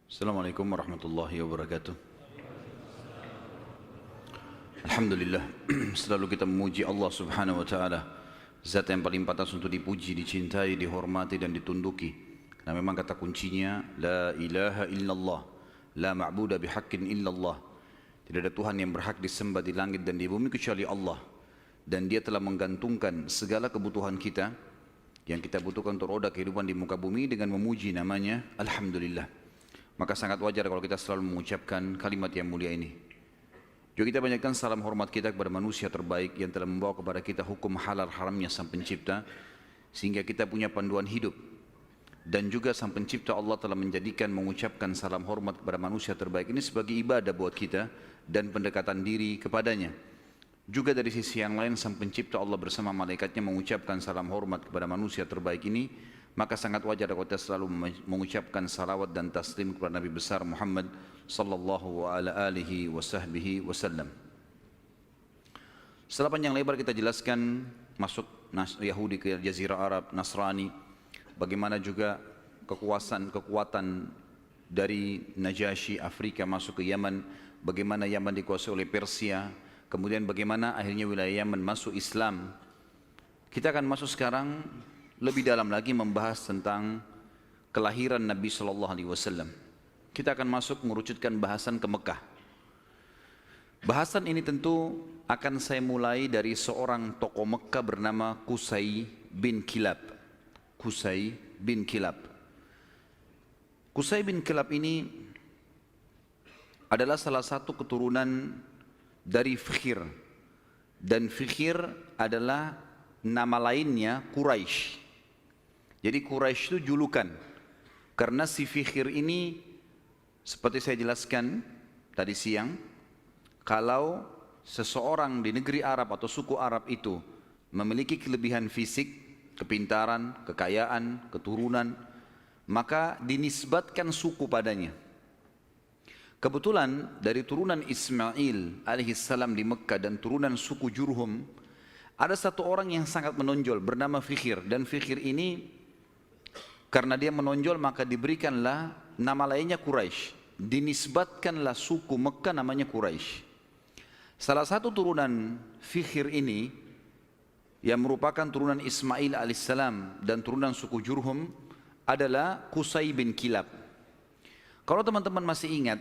Assalamualaikum warahmatullahi wabarakatuh. Alhamdulillah, selalu kita memuji Allah subhanahu wa ta'ala, zat yang paling pantas untuk dipuji, dicintai, dihormati dan ditunduki. Karena memang kata kuncinya la ilaha illallah, la ma'buda bihaqqin illallah. Tidak ada Tuhan yang berhak disembah di langit dan di bumi kecuali Allah. Dan dia telah menggantungkan segala kebutuhan kita yang kita butuhkan untuk roda kehidupan di muka bumi dengan memuji namanya Alhamdulillah. Maka sangat wajar kalau kita selalu mengucapkan kalimat yang mulia ini. Juga kita banyakkan salam hormat kita kepada manusia terbaik yang telah membawa kepada kita hukum halal haramnya Sang Pencipta, sehingga kita punya panduan hidup. Dan juga Sang Pencipta Allah telah menjadikan mengucapkan salam hormat kepada manusia terbaik ini sebagai ibadah buat kita dan pendekatan diri kepadanya. Juga dari sisi yang lain Sang Pencipta Allah bersama malaikatnya mengucapkan salam hormat kepada manusia terbaik ini. Maka sangat wajar kalau kita selalu mengucapkan salawat dan taslim kepada Nabi besar Muhammad sallallahu alaihi wasallam. Setelah panjang lebar kita jelaskan masuk Yahudi ke Jazirah Arab, Nasrani, bagaimana juga kekuatan dari Najasyi Afrika masuk ke Yaman, bagaimana Yaman dikuasai oleh Persia, kemudian bagaimana akhirnya wilayah Yaman masuk Islam. Kita akan masuk sekarang lebih dalam lagi membahas tentang kelahiran Nabi Sallallahu Alaihi Wasallam. Kita akan masuk mengerucutkan bahasan ke Mekah. Bahasan ini tentu akan saya mulai dari seorang tokoh Mekah bernama Qusay bin Kilab. Qusay bin Kilab. Qusay bin Kilab ini adalah salah satu keturunan dari Fikhir. Dan Fikhir adalah nama lainnya Quraisy. Jadi Quraisy itu julukan, karena si Fikhir ini seperti saya jelaskan tadi siang, kalau seseorang di negeri Arab atau suku Arab itu memiliki kelebihan fisik, kepintaran, kekayaan, keturunan, maka dinisbatkan suku padanya. Kebetulan dari turunan Ismail alaihissalam di Mekah dan turunan suku Jurhum, ada satu orang yang sangat menonjol bernama Fikhir, dan Fikhir ini karena dia menonjol maka diberikanlah nama lainnya Quraisy. Dinisbatkanlah suku Mekah namanya Quraisy. Salah satu turunan Fikhir ini yang merupakan turunan Ismail alaihissalam dan turunan suku Jurhum adalah Qusay bin Kilab. Kalau teman-teman masih ingat,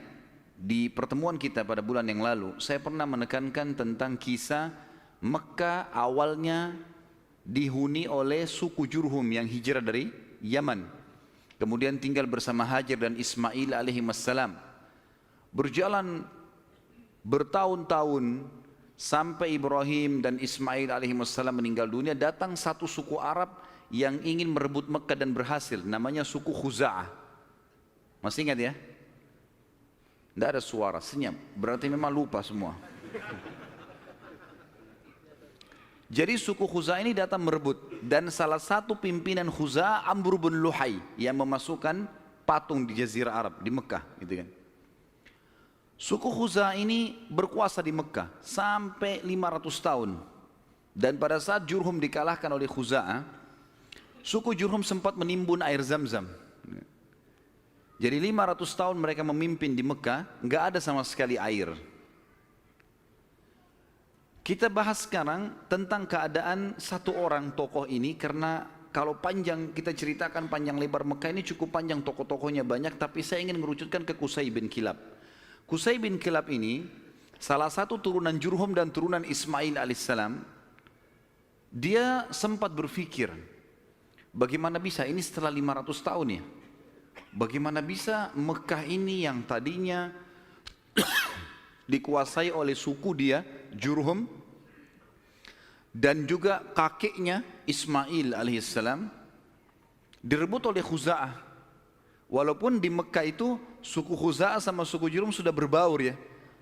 di pertemuan kita pada bulan yang lalu saya pernah menekankan tentang kisah Mekah awalnya dihuni oleh suku Jurhum yang hijrah dari Yaman, kemudian tinggal bersama Hajar dan Ismail alaihissalam. Berjalan bertahun-tahun sampai Ibrahim dan Ismail alaihissalam meninggal dunia, datang satu suku Arab yang ingin merebut Mekah dan berhasil, namanya suku Khuza'ah. Masih ingat ya? Tidak ada suara, senyap, berarti memang lupa semua. Jadi suku Khuza'ah ini datang merebut, dan salah satu pimpinan Khuza'ah Amr bin Luhai yang memasukkan patung di Jazirah Arab di Mekah, gitu kan. Suku Khuza'ah ini berkuasa di Mekah sampai 500 tahun. Dan pada saat Jurhum dikalahkan oleh Khuza'ah, suku Jurhum sempat menimbun air Zam-Zam. Jadi 500 tahun mereka memimpin di Mekah, nggak ada sama sekali air. Kita bahas sekarang tentang keadaan satu orang tokoh ini, karena kalau panjang kita ceritakan panjang lebar Mekah ini cukup panjang, tokoh-tokohnya banyak, tapi saya ingin mengerucutkan ke Qusay bin Kilab. Qusay bin Kilab ini salah satu turunan Jurhum dan turunan Ismail alaihissalam. Dia sempat berpikir, bagaimana bisa ini setelah 500 tahun ya? Bagaimana bisa Mekah ini yang tadinya dikuasai oleh suku dia Jurhum dan juga kakeknya Ismail alaihissalam direbut oleh Khuza'ah. Walaupun di Mekah itu suku Khuza'ah sama suku Jurhum sudah berbaur ya,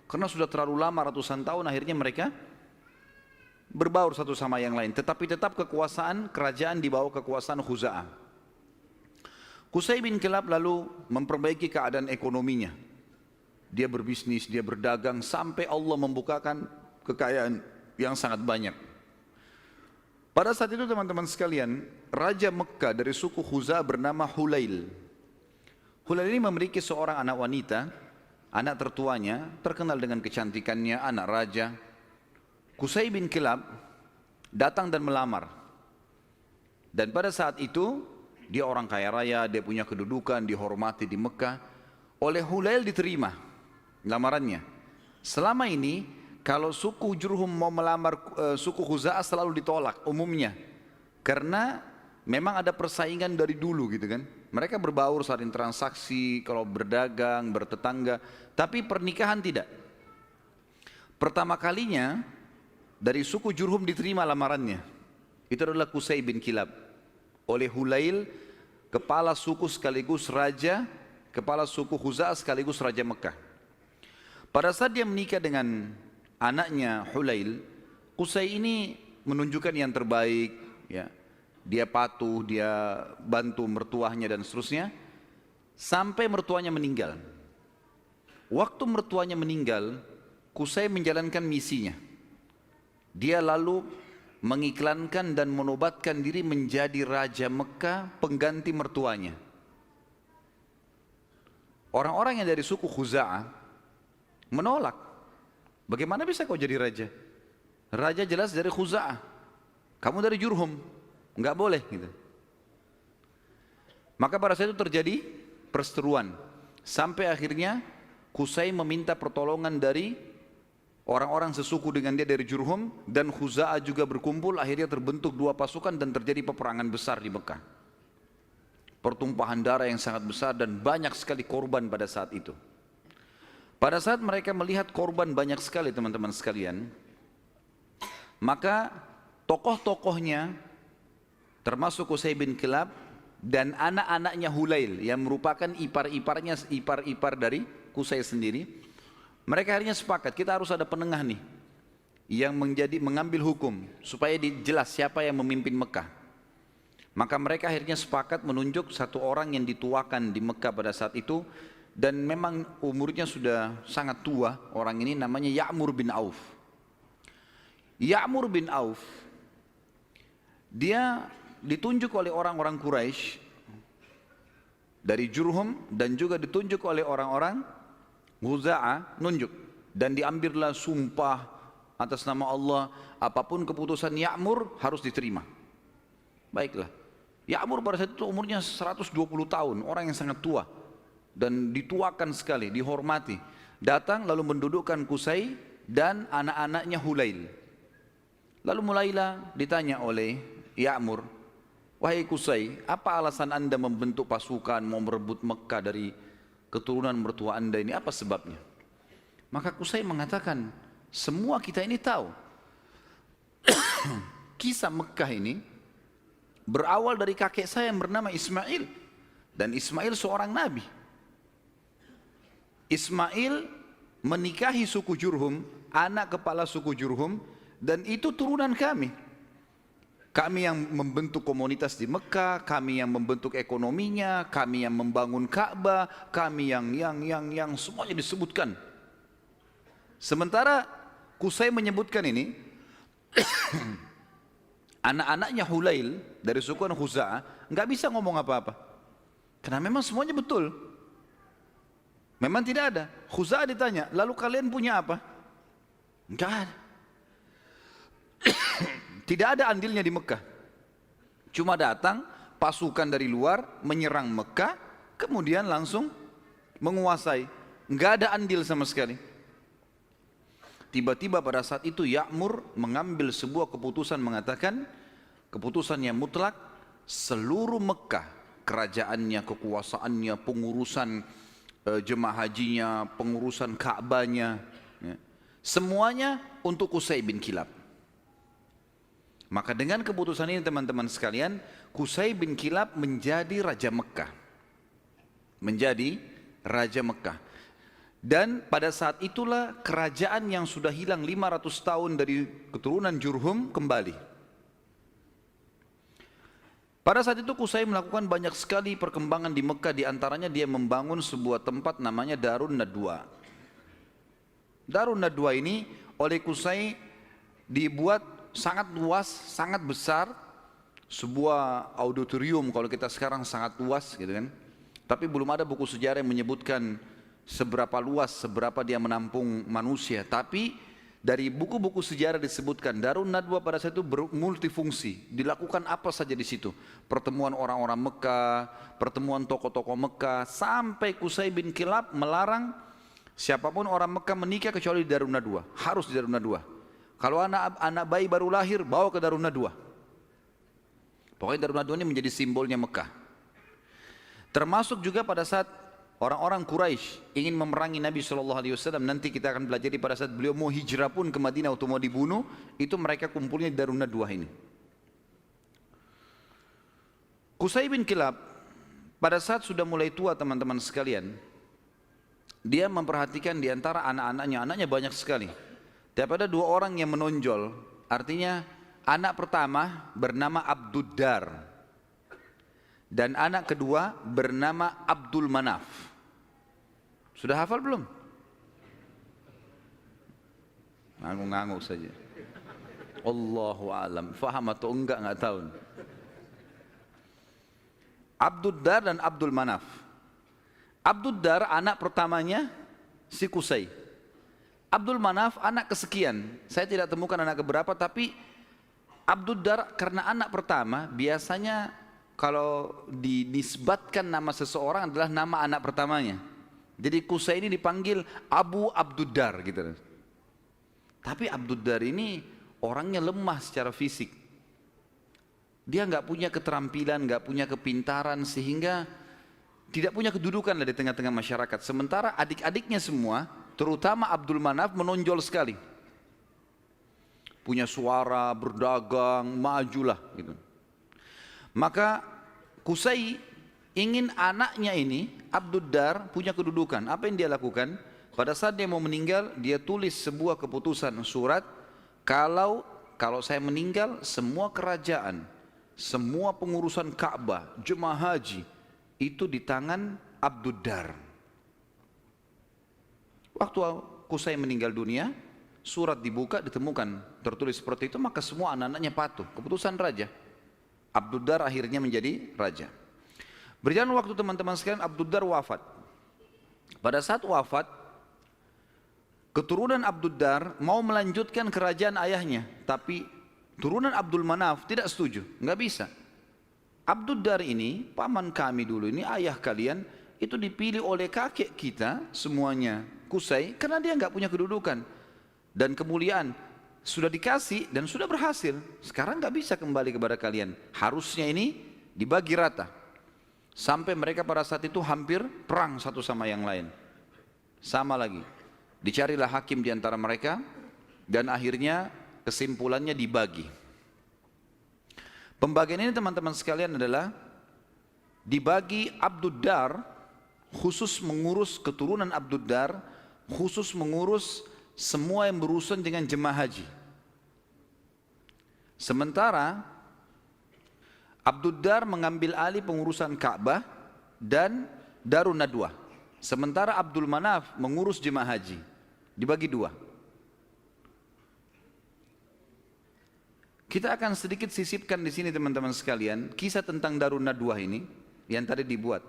karena sudah terlalu lama ratusan tahun, akhirnya mereka berbaur satu sama yang lain, tetapi tetap kekuasaan kerajaan di bawah kekuasaan Khuza'ah. Qusay bin Kilab lalu memperbaiki keadaan ekonominya. Dia berbisnis, dia berdagang, sampai Allah membukakan kekayaan yang sangat banyak. Pada saat itu teman-teman sekalian, Raja Mekah dari suku Khuza'ah bernama Hulail. Hulail ini memiliki seorang anak wanita, anak tertuanya, terkenal dengan kecantikannya, anak raja. Qusay bin Kilab datang dan melamar. Dan pada saat itu, dia orang kaya raya, dia punya kedudukan, dihormati di Mekah. Oleh Hulail diterima lamarannya. Selama ini, kalau suku Jurhum mau melamar suku Khuza'ah selalu ditolak umumnya. Karena memang ada persaingan dari dulu gitu kan. Mereka berbaur saling transaksi, kalau berdagang, bertetangga. Tapi pernikahan tidak. Pertama kalinya dari suku Jurhum diterima lamarannya. Itu adalah Qusay bin Kilab. Oleh Hulail, kepala suku sekaligus raja, kepala suku Khuza'ah sekaligus raja Mekah. Pada saat dia menikah dengan anaknya Hulail, Qusay ini menunjukkan yang terbaik, ya. Dia patuh, dia bantu mertuanya dan seterusnya, sampai mertuanya meninggal. Waktu mertuanya meninggal, Qusay menjalankan misinya. Dia lalu mengiklankan dan menobatkan diri menjadi raja Mekah pengganti mertuanya. Orang-orang yang dari suku Khuza'ah menolak. Bagaimana bisa kau jadi raja? Raja jelas dari Khuza'ah. Kamu dari Jurhum, enggak boleh gitu. Maka pada saat itu terjadi perseteruan. Sampai akhirnya Qusay meminta pertolongan dari orang-orang sesuku dengan dia dari Jurhum, dan Khuza'ah juga berkumpul. Akhirnya terbentuk dua pasukan dan terjadi peperangan besar di Mekah. Pertumpahan darah yang sangat besar dan banyak sekali korban pada saat itu. Pada saat mereka melihat korban banyak sekali teman-teman sekalian, maka tokoh-tokohnya termasuk Qusay bin Kilab dan anak-anaknya Hulail yang merupakan ipar-ipar dari Qusay sendiri, mereka akhirnya sepakat, kita harus ada penengah nih yang mengambil hukum supaya jelas siapa yang memimpin Mekah. Maka mereka akhirnya sepakat menunjuk satu orang yang dituakan di Mekah pada saat itu, dan memang umurnya sudah sangat tua. Orang ini namanya Ya'mur bin Auf. Ya'mur bin Auf, dia ditunjuk oleh orang-orang Quraisy dari Jurhum dan juga ditunjuk oleh orang-orang Khuza'ah, nunjuk. Dan diambillah sumpah atas nama Allah, apapun keputusan Ya'mur harus diterima. Baiklah, Ya'mur pada saat itu umurnya 120 tahun, orang yang sangat tua dan dituakan sekali, dihormati. Datang lalu mendudukkan Qusay dan anak-anaknya Hulail. Lalu mulailah ditanya oleh Ya'mur, wahai Qusay, apa alasan anda membentuk pasukan mau merebut Mekah dari keturunan mertua anda ini, apa sebabnya? Maka Qusay mengatakan, semua kita ini tahu kisah Mekah ini berawal dari kakek saya yang bernama Ismail, dan Ismail seorang nabi. Ismail menikahi suku Jurhum, anak kepala suku Jurhum, dan itu turunan kami. Kami yang membentuk komunitas di Mekah, kami yang membentuk ekonominya, kami yang membangun Ka'bah, kami yang semuanya disebutkan. Sementara Qusay menyebutkan ini, anak-anaknya Hulail dari suku Khuza'ah nggak bisa ngomong apa-apa, karena memang semuanya betul. Memang tidak ada. Khuza'ah ditanya, lalu kalian punya apa? Enggak ada. Tidak ada andilnya di Mekah. Cuma datang pasukan dari luar menyerang Mekah, kemudian langsung menguasai. Enggak ada andil sama sekali. Tiba-tiba pada saat itu Ya'mur mengambil sebuah keputusan, mengatakan keputusan yang mutlak, seluruh Mekah, kerajaannya, kekuasaannya, pengurusan jemaah hajinya, pengurusan Ka'bahnya, ya, semuanya untuk Qusay bin Kilab. Maka dengan keputusan ini teman-teman sekalian, Qusay bin Kilab menjadi Raja Mekah. Menjadi Raja Mekah. Dan pada saat itulah kerajaan yang sudah hilang 500 tahun dari keturunan Jurhum kembali. Pada saat itu Qusay melakukan banyak sekali perkembangan di Mekah, diantaranya dia membangun sebuah tempat namanya Darun Nadwa. Darun Nadwa ini oleh Qusay dibuat sangat luas, sangat besar, sebuah auditorium kalau kita sekarang sangat luas gitu kan. Tapi belum ada buku sejarah yang menyebutkan seberapa luas, seberapa dia menampung manusia. Tapi dari buku-buku sejarah disebutkan Darun Nadwa pada saat itu multifungsi. Dilakukan apa saja di situ. Pertemuan orang-orang Mekah, pertemuan tokoh-tokoh Mekah, sampai Qusay bin Kilab melarang siapapun orang Mekah menikah kecuali di Darun Nadwa. Harus di Darun Nadwa. Kalau anak bayi baru lahir, bawa ke Darun Nadwa. Pokoknya Darun Nadwa ini menjadi simbolnya Mekah. Termasuk juga pada saat orang-orang Quraisy ingin memerangi Nabi SAW, nanti kita akan pelajari pada saat beliau mau hijrah pun ke Madinah atau mau dibunuh, itu mereka kumpulnya di Darun Nadwa ini. Qusay bin Kilab pada saat sudah mulai tua teman-teman sekalian, dia memperhatikan di antara anak-anaknya, anaknya banyak sekali. Tapi ada dua orang yang menonjol, artinya anak pertama bernama Abduddar dan anak kedua bernama Abdul Manaf. Sudah hafal belum? Ngangguk-ngangguk saja. Allahu a'lam. Faham atau enggak tahu. Abduddar dan Abdul Manaf. Abduddar anak pertamanya si Qusay. Abdul Manaf anak kesekian. Saya tidak temukan anak keberapa, tapi Abduddar karena anak pertama biasanya kalau dinisbatkan nama seseorang adalah nama anak pertamanya. Jadi Qusay ini dipanggil Abu Abduddar gitu. Tapi Abduddar ini orangnya lemah secara fisik. Dia nggak punya keterampilan, nggak punya kepintaran, sehingga tidak punya kedudukan di tengah-tengah masyarakat. Sementara adik-adiknya semua, terutama Abdul Manaf, menonjol sekali. Punya suara, berdagang, majulah gitu. Maka Qusay ingin anaknya ini, Abduddar, punya kedudukan. Apa yang dia lakukan? Pada saat dia mau meninggal, dia tulis sebuah keputusan surat, kalau saya meninggal, semua kerajaan, semua pengurusan Ka'bah, jemaah haji, itu di tangan Abduddar. Waktu Qusay meninggal dunia, surat dibuka, ditemukan tertulis seperti itu, maka semua anak-anaknya patuh. Keputusan raja. Abduddar akhirnya menjadi raja. Berjalan waktu teman-teman sekalian, Abduddar wafat. Pada saat wafat, keturunan Abduddar mau melanjutkan kerajaan ayahnya, tapi turunan Abdul Manaf tidak setuju, nggak bisa. Abduddar ini, paman kami dulu ini, ayah kalian, itu dipilih oleh kakek kita semuanya, Qusay, karena dia nggak punya kedudukan dan kemuliaan. Sudah dikasih dan sudah berhasil, sekarang nggak bisa kembali kepada kalian. Harusnya ini dibagi rata. Sampai mereka pada saat itu hampir perang satu sama yang lain. Sama lagi. Dicarilah hakim di antara mereka dan akhirnya kesimpulannya dibagi. Pembagian ini teman-teman sekalian adalah dibagi Abduddar khusus mengurus keturunan Abduddar, khusus mengurus semua yang berurusan dengan jemaah haji. Sementara Abduddar mengambil alih pengurusan Ka'bah dan Darun Nadwa. Sementara Abdul Manaf mengurus jemaah haji. Dibagi dua. Kita akan sedikit sisipkan di sini teman-teman sekalian kisah tentang Darun Nadwa ini yang tadi dibuat.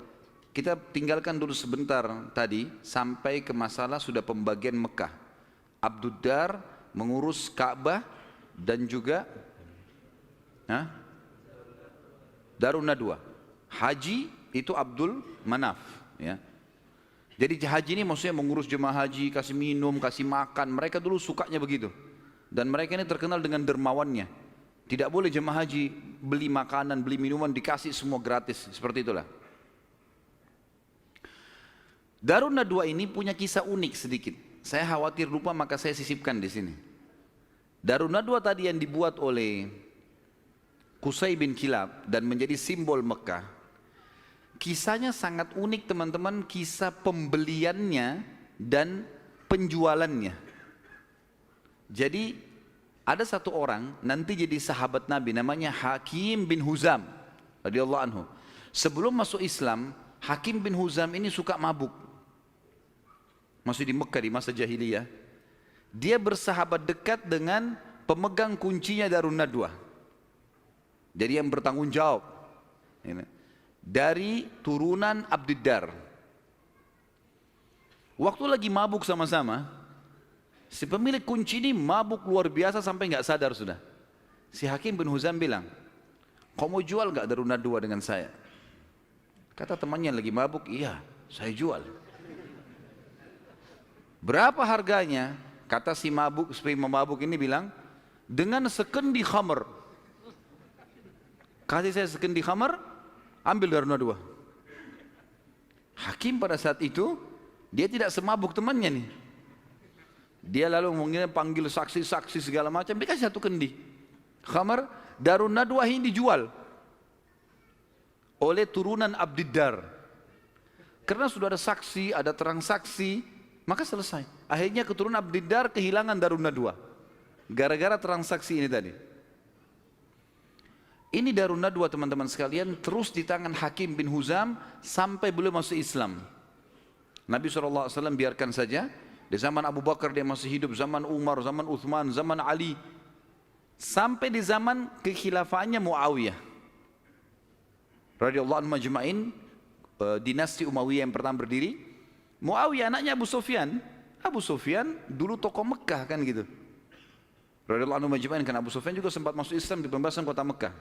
Kita tinggalkan dulu sebentar tadi sampai ke masalah sudah pembagian Mekah. Abduddar mengurus Ka'bah dan juga Darun Nadwa. Haji itu Abdul Manaf, ya. Jadi haji ini maksudnya mengurus jemaah haji, kasih minum, kasih makan. Mereka dulu sukanya begitu. Dan mereka ini terkenal dengan dermawannya. Tidak boleh jemaah haji beli makanan, beli minuman, dikasih semua gratis. Seperti itulah. Darun Nadwa ini punya kisah unik sedikit. Saya khawatir lupa, maka saya sisipkan di sini. Darun Nadwa tadi yang dibuat oleh Qusay bin Kilab dan menjadi simbol Mekah. Kisahnya sangat unik teman-teman, kisah pembeliannya dan penjualannya. Jadi ada satu orang nanti jadi sahabat Nabi namanya Hakim bin Huzam radhiyallahu anhu. Sebelum masuk Islam, Hakim bin Huzam ini suka mabuk. Masih di Mekah di masa jahiliyah. Dia bersahabat dekat dengan pemegang kuncinya Darun Nadwa. Jadi yang bertanggung jawab. dari turunan Abdiddar. Waktu lagi mabuk sama-sama, si pemilik kunci ini mabuk luar biasa sampai nggak sadar sudah. Si Hakim bin Huzam bilang, kau mau jual nggak Darun Nadwa dengan saya? Kata temannya lagi mabuk, iya saya jual. Berapa harganya? Kata si mabuk ini bilang, dengan sekendi khamr. Kasih saya sekendi khamr, ambil Darun Nadwa. Hakim pada saat itu, dia tidak semabuk temannya nih. Dia lalu mungkin panggil saksi-saksi segala macam, dikasih satu kendi khamr. Darun Nadwa ini dijual oleh turunan Abdiddar. Karena sudah ada saksi, ada terang saksi, maka selesai. Akhirnya keturunan Abdiddar kehilangan Darun Nadwa gara-gara transaksi ini tadi. Ini Darun Nadwa teman-teman sekalian terus di tangan Hakim bin Huzam sampai beliau masuk Islam. Nabi SAW biarkan saja. Di zaman Abu Bakar dia masih hidup, zaman Umar, zaman Uthman, zaman Ali, sampai di zaman kekhilafaannya Muawiyah radhiyallahu anhu majma'in, dinasti Umayyah yang pertama berdiri. Muawiyah anaknya Abu Sufyan. Abu Sufyan dulu tokoh Mekah kan gitu. Radhiyallahu anhu majma'in, kan Abu Sufyan juga sempat masuk Islam di pembebasan kota Mekah.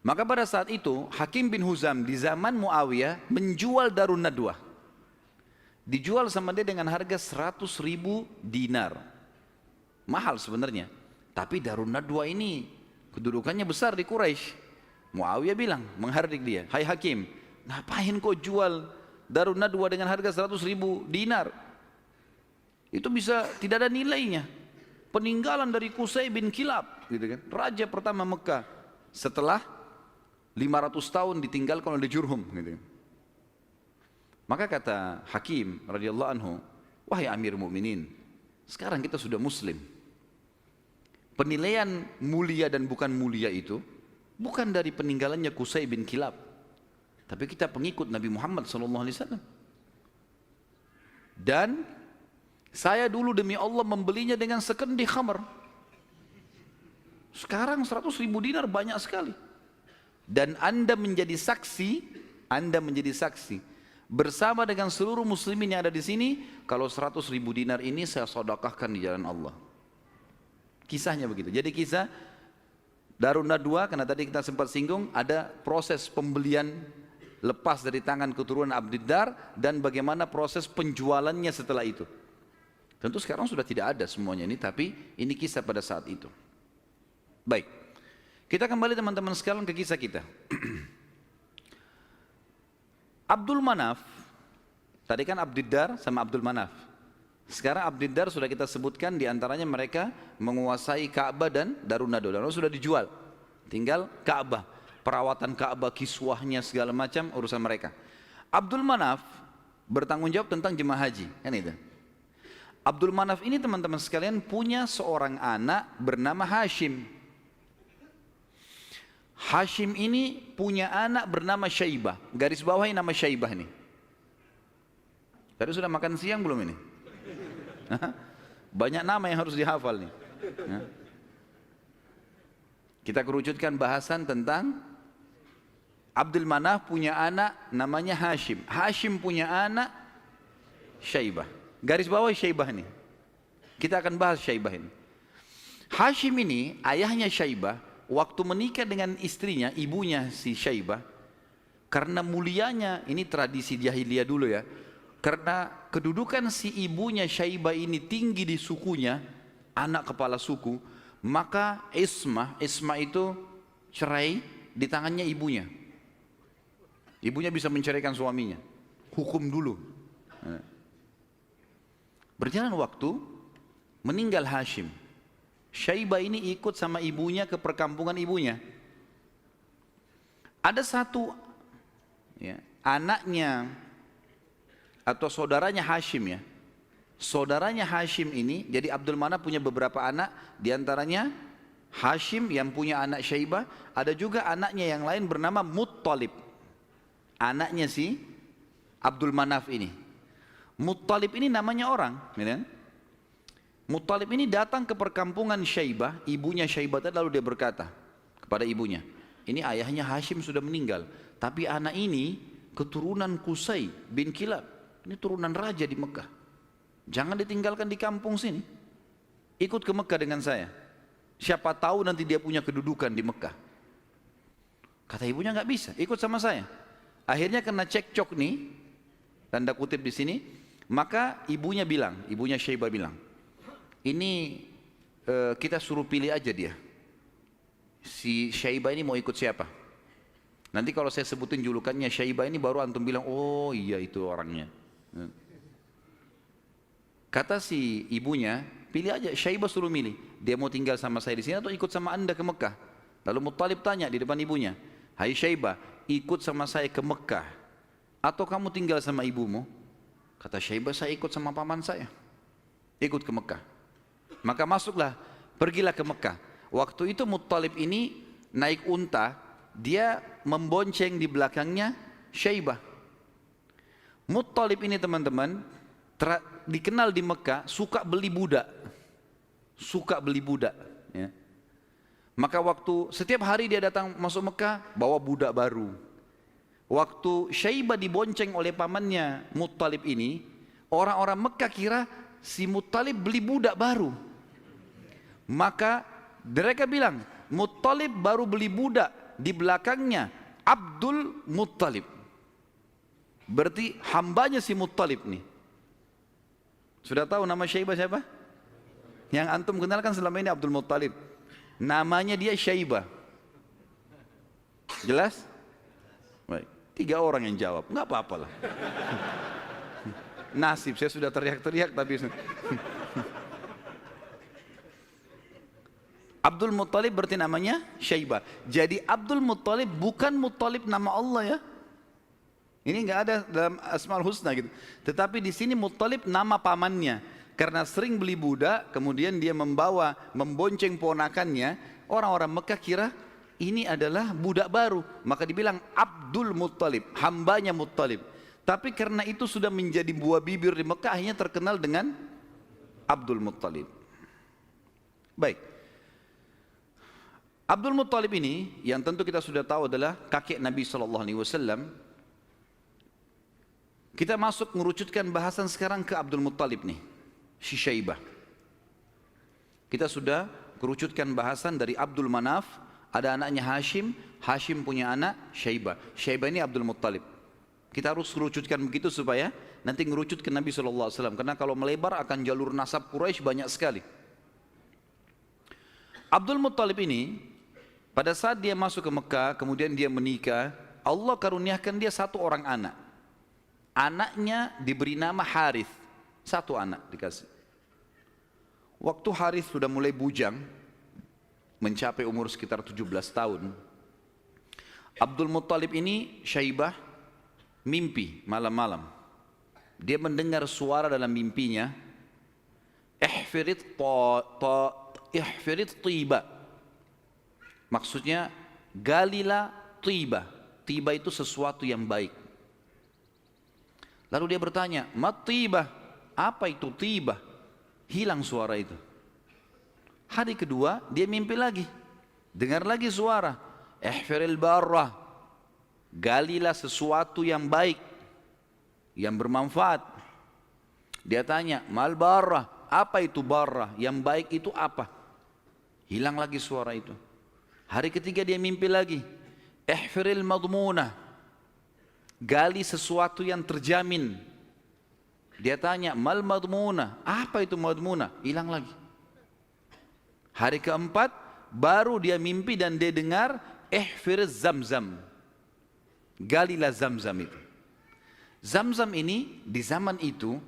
Maka pada saat itu Hakim bin Huzam di zaman Muawiyah menjual Darun Nadwa. Dijual sama dia dengan harga 100.000 dinar. Mahal sebenarnya. Tapi Darun Nadwa ini kedudukannya besar di Quraisy. Muawiyah bilang, menghardik dia, hai Hakim, ngapain kau jual Darun Nadwa dengan harga 100.000 dinar? Itu bisa tidak ada nilainya. Peninggalan dari Qusay bin Kilab, gitu kan? Raja pertama Mekah setelah 500 tahun ditinggalkan oleh Jurhum, gitu. Maka kata Hakim radhiyallahu anhu, wahai Amir Mukminin, sekarang kita sudah Muslim. Penilaian mulia dan bukan mulia itu bukan dari peninggalannya Qusay bin Kilab, tapi kita pengikut Nabi Muhammad SAW. Dan saya dulu demi Allah membelinya dengan sekendi khamr. Sekarang 100.000 dinar banyak sekali. Dan Anda menjadi saksi bersama dengan seluruh muslimin yang ada di sini, kalau 100.000 dinar ini saya sedekahkan di jalan Allah. Kisahnya begitu. Jadi kisah Darun Nadwa, karena tadi kita sempat singgung, ada proses pembelian lepas dari tangan keturunan Abdiddar dan bagaimana proses penjualannya setelah itu. Tentu sekarang sudah tidak ada semuanya ini, tapi ini kisah pada saat itu. Baik, kita kembali teman-teman sekalian ke kisah kita. Abdul Manaf, tadi kan Abdiddar sama Abdul Manaf. Sekarang Abdiddar sudah kita sebutkan, diantaranya mereka menguasai Ka'bah dan Darun Nadwa. Darun Nadwa sudah dijual, tinggal Ka'bah, perawatan Ka'bah, kiswahnya segala macam urusan mereka. Abdul Manaf bertanggung jawab tentang jemaah haji, kan itu. Abdul Manaf ini teman-teman sekalian punya seorang anak bernama Hashim. Hashim ini punya anak bernama Syaibah. Garis bawahi nama Syaibah ini. Tadi sudah makan siang belum ini? Banyak nama yang harus dihafal nih. Kita kerucutkan bahasan tentang Abdul Manaf punya anak namanya Hashim. Hashim punya anak Syaibah. Garis bawahi Syaibah ini. Kita akan bahas Syaibah ini. Hashim ini ayahnya Syaibah. Waktu menikah dengan istrinya, ibunya si Syaibah, karena mulianya, ini tradisi jahiliyah dulu ya, karena kedudukan si ibunya Syaibah ini tinggi di sukunya, anak kepala suku, maka ismah itu cerai di tangannya ibunya. Ibunya bisa menceraikan suaminya, hukum dulu. Berjalan waktu, meninggal Hashim. Syaibah ini ikut sama ibunya ke perkampungan ibunya. Ada satu ya, anaknya atau saudaranya Hashim ya. Saudaranya Hashim ini, jadi Abdul Manaf punya beberapa anak, diantaranya Hashim yang punya anak Syaibah, ada juga anaknya yang lain bernama Muttalib. Anaknya si Abdul Manaf ini. Muttalib ini namanya orang, ya. Muttalib ini datang ke perkampungan Syaibah, ibunya Syaibah tadi, lalu dia berkata kepada ibunya, Ini ayahnya Hashim sudah meninggal, tapi anak ini keturunan Qusay bin Kilab. Ini turunan raja di Mekah. Jangan ditinggalkan di kampung sini. Ikut ke Mekah dengan saya. Siapa tahu nanti dia punya kedudukan di Mekah. Kata ibunya nggak bisa, ikut sama saya. Akhirnya kena cekcok nih, tanda kutip di sini. Maka ibunya Syaibah bilang, ini kita suruh pilih aja dia. Si Syaibah ini mau ikut siapa? Nanti kalau saya sebutin julukannya Syaibah ini baru antum bilang, oh iya itu orangnya. Kata si ibunya, pilih aja, Syaibah suruh milih. Dia mau tinggal sama saya di sini atau ikut sama anda ke Mekah? Lalu Muttalib tanya di depan ibunya, hai Syaibah, ikut sama saya ke Mekah atau kamu tinggal sama ibumu? Kata Syaibah, saya ikut sama paman saya, ikut ke Mekah. Maka pergilah ke Mekah. Waktu itu Muttalib ini naik unta, dia membonceng di belakangnya Syaibah. Muttalib ini teman-teman dikenal di Mekah suka beli budak, ya. Maka waktu setiap hari dia datang masuk Mekah bawa budak baru. Waktu Syaibah dibonceng oleh pamannya Muttalib ini, orang-orang Mekah kira si Muttalib beli budak baru. Maka mereka bilang, Muttalib baru beli budak, di belakangnya Abdul Muttalib. Berarti hambanya si Muttalib nih. Sudah tahu nama Syaibah siapa? Yang antum kenalkan selama ini Abdul Muttalib. Namanya dia Syaibah. Jelas? Baik. 3 orang yang jawab, nggak apa-apa lah. Nasib, saya sudah teriak-teriak tapi Abdul Muttalib berarti namanya Syaibah. Jadi Abdul Muttalib bukan Muttalib nama Allah ya. Ini nggak ada dalam Asmaul Husna gitu. Tetapi di sini Muttalib nama pamannya. Karena sering beli budak, kemudian dia membonceng ponakannya. Orang-orang Mekah kira ini adalah budak baru, maka dibilang Abdul Muttalib, hambanya Muttalib. Tapi karena itu sudah menjadi buah bibir di Mekah, akhirnya terkenal dengan Abdul Muttalib. Baik, Abdul Muttalib ini yang tentu kita sudah tahu adalah kakek Nabi SAW. Kita masuk mengerucutkan bahasan sekarang ke Abdul Muttalib nih, si Syaibah. Kita sudah kerucutkan bahasan dari Abdul Manaf. Ada anaknya Hashim, Hashim punya anak Syaibah. Syaibah ini Abdul Muttalib. Kita harus kerucutkan begitu supaya nanti ngerucut ke Nabi SAW. Karena kalau melebar akan jalur nasab Quraisy banyak sekali. Abdul Muttalib ini pada saat dia masuk ke Mekah, kemudian dia menikah, Allah karuniakan dia 1 orang anak. Anaknya diberi nama Harith, 1 anak dikasih. Waktu Harith sudah mulai bujang, mencapai umur sekitar 17 tahun. Abdul Muttalib ini Syaibah mimpi malam-malam. Dia mendengar suara dalam mimpinya, ihfirit tiba. Maksudnya galilah tiba. Tiba itu sesuatu yang baik. Lalu dia bertanya, mat tiba? Apa itu tiba? Hilang suara itu. Hari kedua dia mimpi lagi, dengar lagi suara, ihfiril barrah, galilah sesuatu yang baik, yang bermanfaat. Dia tanya, mal barrah, apa itu barrah? Yang baik itu apa? Hilang lagi suara itu. Hari ketiga dia mimpi lagi, ihfiril madmunah, gali sesuatu yang terjamin. Dia tanya, mal madmunah, apa itu madmunah? Hilang lagi. Hari keempat baru dia mimpi dan dia dengar ihfiriz zamzam, galilah zamzam itu. Zamzam ini di zaman itu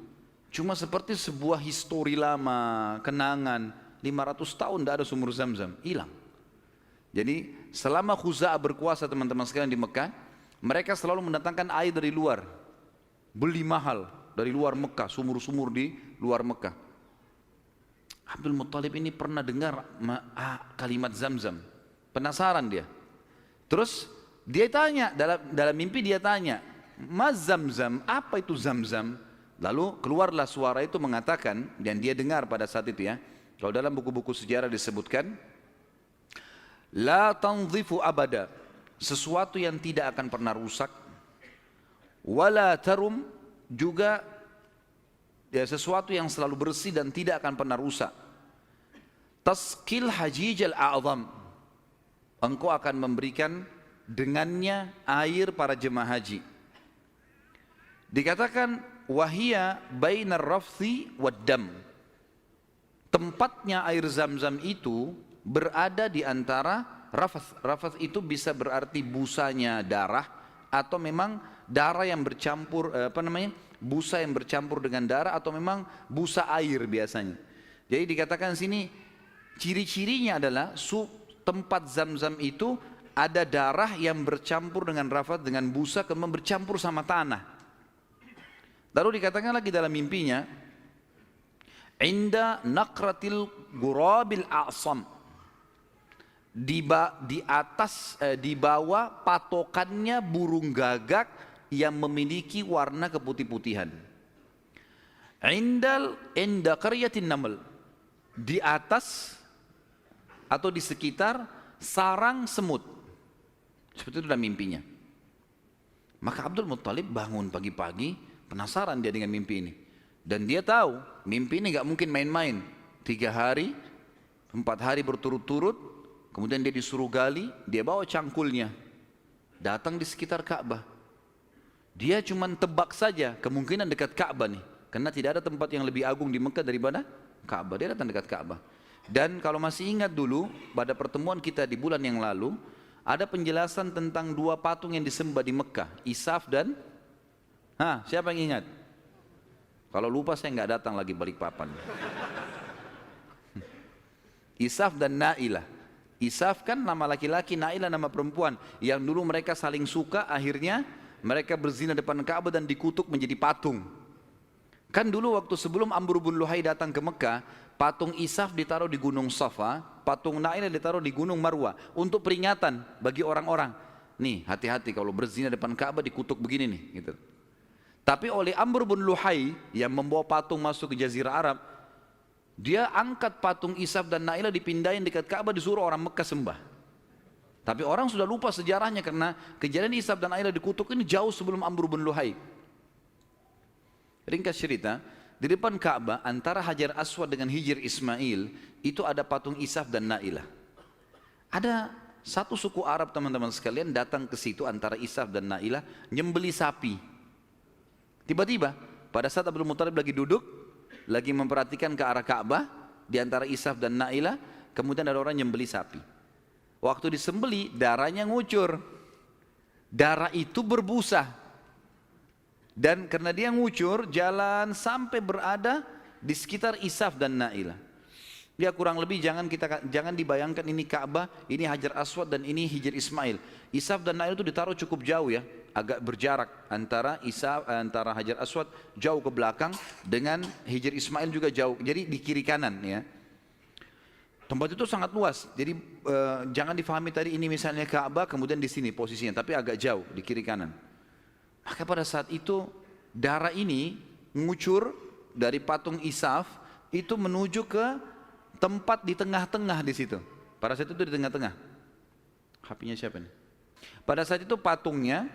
cuma seperti sebuah histori lama, kenangan. 500 tahun tidak ada sumur zamzam, hilang. Jadi selama Khuza'ah berkuasa teman-teman sekalian di Mekah, mereka selalu mendatangkan air dari luar, beli mahal dari luar Mekah, sumur-sumur di luar Mekah. Abdul Muttalib ini pernah dengar kalimat zamzam, penasaran dia. Terus dia tanya, dalam mimpi dia tanya, mas zamzam, apa itu zamzam? Lalu keluarlah suara itu mengatakan, dan dia dengar pada saat itu ya, kalau dalam buku-buku sejarah disebutkan, la tanzifu abada, sesuatu yang tidak akan pernah rusak. Wala tarum, juga ya, sesuatu yang selalu bersih dan tidak akan pernah rusak. Tasqil hajijal a'zam, engkau akan memberikan dengannya air para jemaah haji. Dikatakan wahia bainar rafthi wad dam, tempatnya air zam-zam itu berada di antara rafath. Rafath itu bisa berarti busanya darah, atau memang darah yang bercampur, busa yang bercampur dengan darah, atau memang busa air biasanya. Jadi dikatakan sini ciri-cirinya adalah tempat zam-zam itu ada darah yang bercampur dengan rafath, dengan busa, kemudian bercampur sama tanah. Lalu dikatakan lagi dalam mimpinya, inda naqratil gurabil a'sam, di bawah patokannya burung gagak yang memiliki warna keputih-putihan. Inda qaryatin naml, di atas atau di sekitar sarang semut. Seperti itu dalam mimpinya. Maka Abdul Muttalib bangun pagi-pagi, penasaran dia dengan mimpi ini. Dan dia tahu mimpi ini gak mungkin main-main. 3 hari, 4 hari berturut-turut, kemudian dia disuruh gali, dia bawa cangkulnya, datang di sekitar Ka'bah. Dia cuma tebak saja kemungkinan dekat Ka'bah nih, karena tidak ada tempat yang lebih agung di Mekah daripada Ka'bah. Dia datang dekat Ka'bah. Dan kalau masih ingat dulu pada pertemuan kita di bulan yang lalu, ada penjelasan tentang 2 patung yang disembah di Mekah, Isaf dan siapa yang ingat? Kalau lupa saya nggak datang lagi Balikpapan. Isaf dan Nailah. Isaf kan nama laki-laki, Nailah nama perempuan, yang dulu mereka saling suka, akhirnya mereka berzina depan Ka'bah dan dikutuk menjadi patung. Kan dulu waktu sebelum Amr bin Luhai datang ke Mekah, patung Isaf ditaruh di Gunung Safa, patung Nailah ditaruh di Gunung Marwah untuk peringatan bagi orang-orang. Nih, hati-hati kalau berzina depan Ka'bah dikutuk begini nih, gitu. Tapi oleh Amr bin Luhai yang membawa patung masuk ke Jazirah Arab, dia angkat patung Isaf dan Nailah, dipindahin dekat Ka'bah, disuruh orang Mekah sembah. Tapi orang sudah lupa sejarahnya karena kejadian Isaf dan Nailah dikutuk ini jauh sebelum Amr bin Luhai. Ringkas cerita, di depan Ka'bah antara Hajar Aswad dengan Hijr Ismail itu ada patung Isaf dan Nailah. Ada satu suku Arab teman-teman sekalian datang ke situ antara Isaf dan Nailah nyembeli sapi. Tiba-tiba pada saat Abdul Muttalib lagi duduk, lagi memperhatikan ke arah Ka'bah di antara Isaf dan Nailah, kemudian ada orang nyembeli sapi. Waktu disembeli darahnya ngucur. Darah itu berbusa. Dan karena dia ngucur, jalan sampai berada di sekitar Isaf dan Nailah. Dia kurang lebih jangan dibayangkan ini Ka'bah, ini Hajar Aswad dan ini Hijr Ismail. Isaf dan Nailah itu ditaruh cukup jauh ya, agak berjarak antara Hajar Aswad jauh ke belakang dengan Hijr Ismail juga jauh. Jadi di kiri kanan ya. Tempat itu sangat luas. Jadi jangan difahami tadi ini misalnya Ka'bah kemudian di sini posisinya, tapi agak jauh di kiri kanan. Maka pada saat itu darah ini ngucur dari patung Isaf itu menuju ke tempat di tengah-tengah di situ. Pada saat itu di tengah-tengah. HP-nya siapa nih? Pada saat itu patungnya,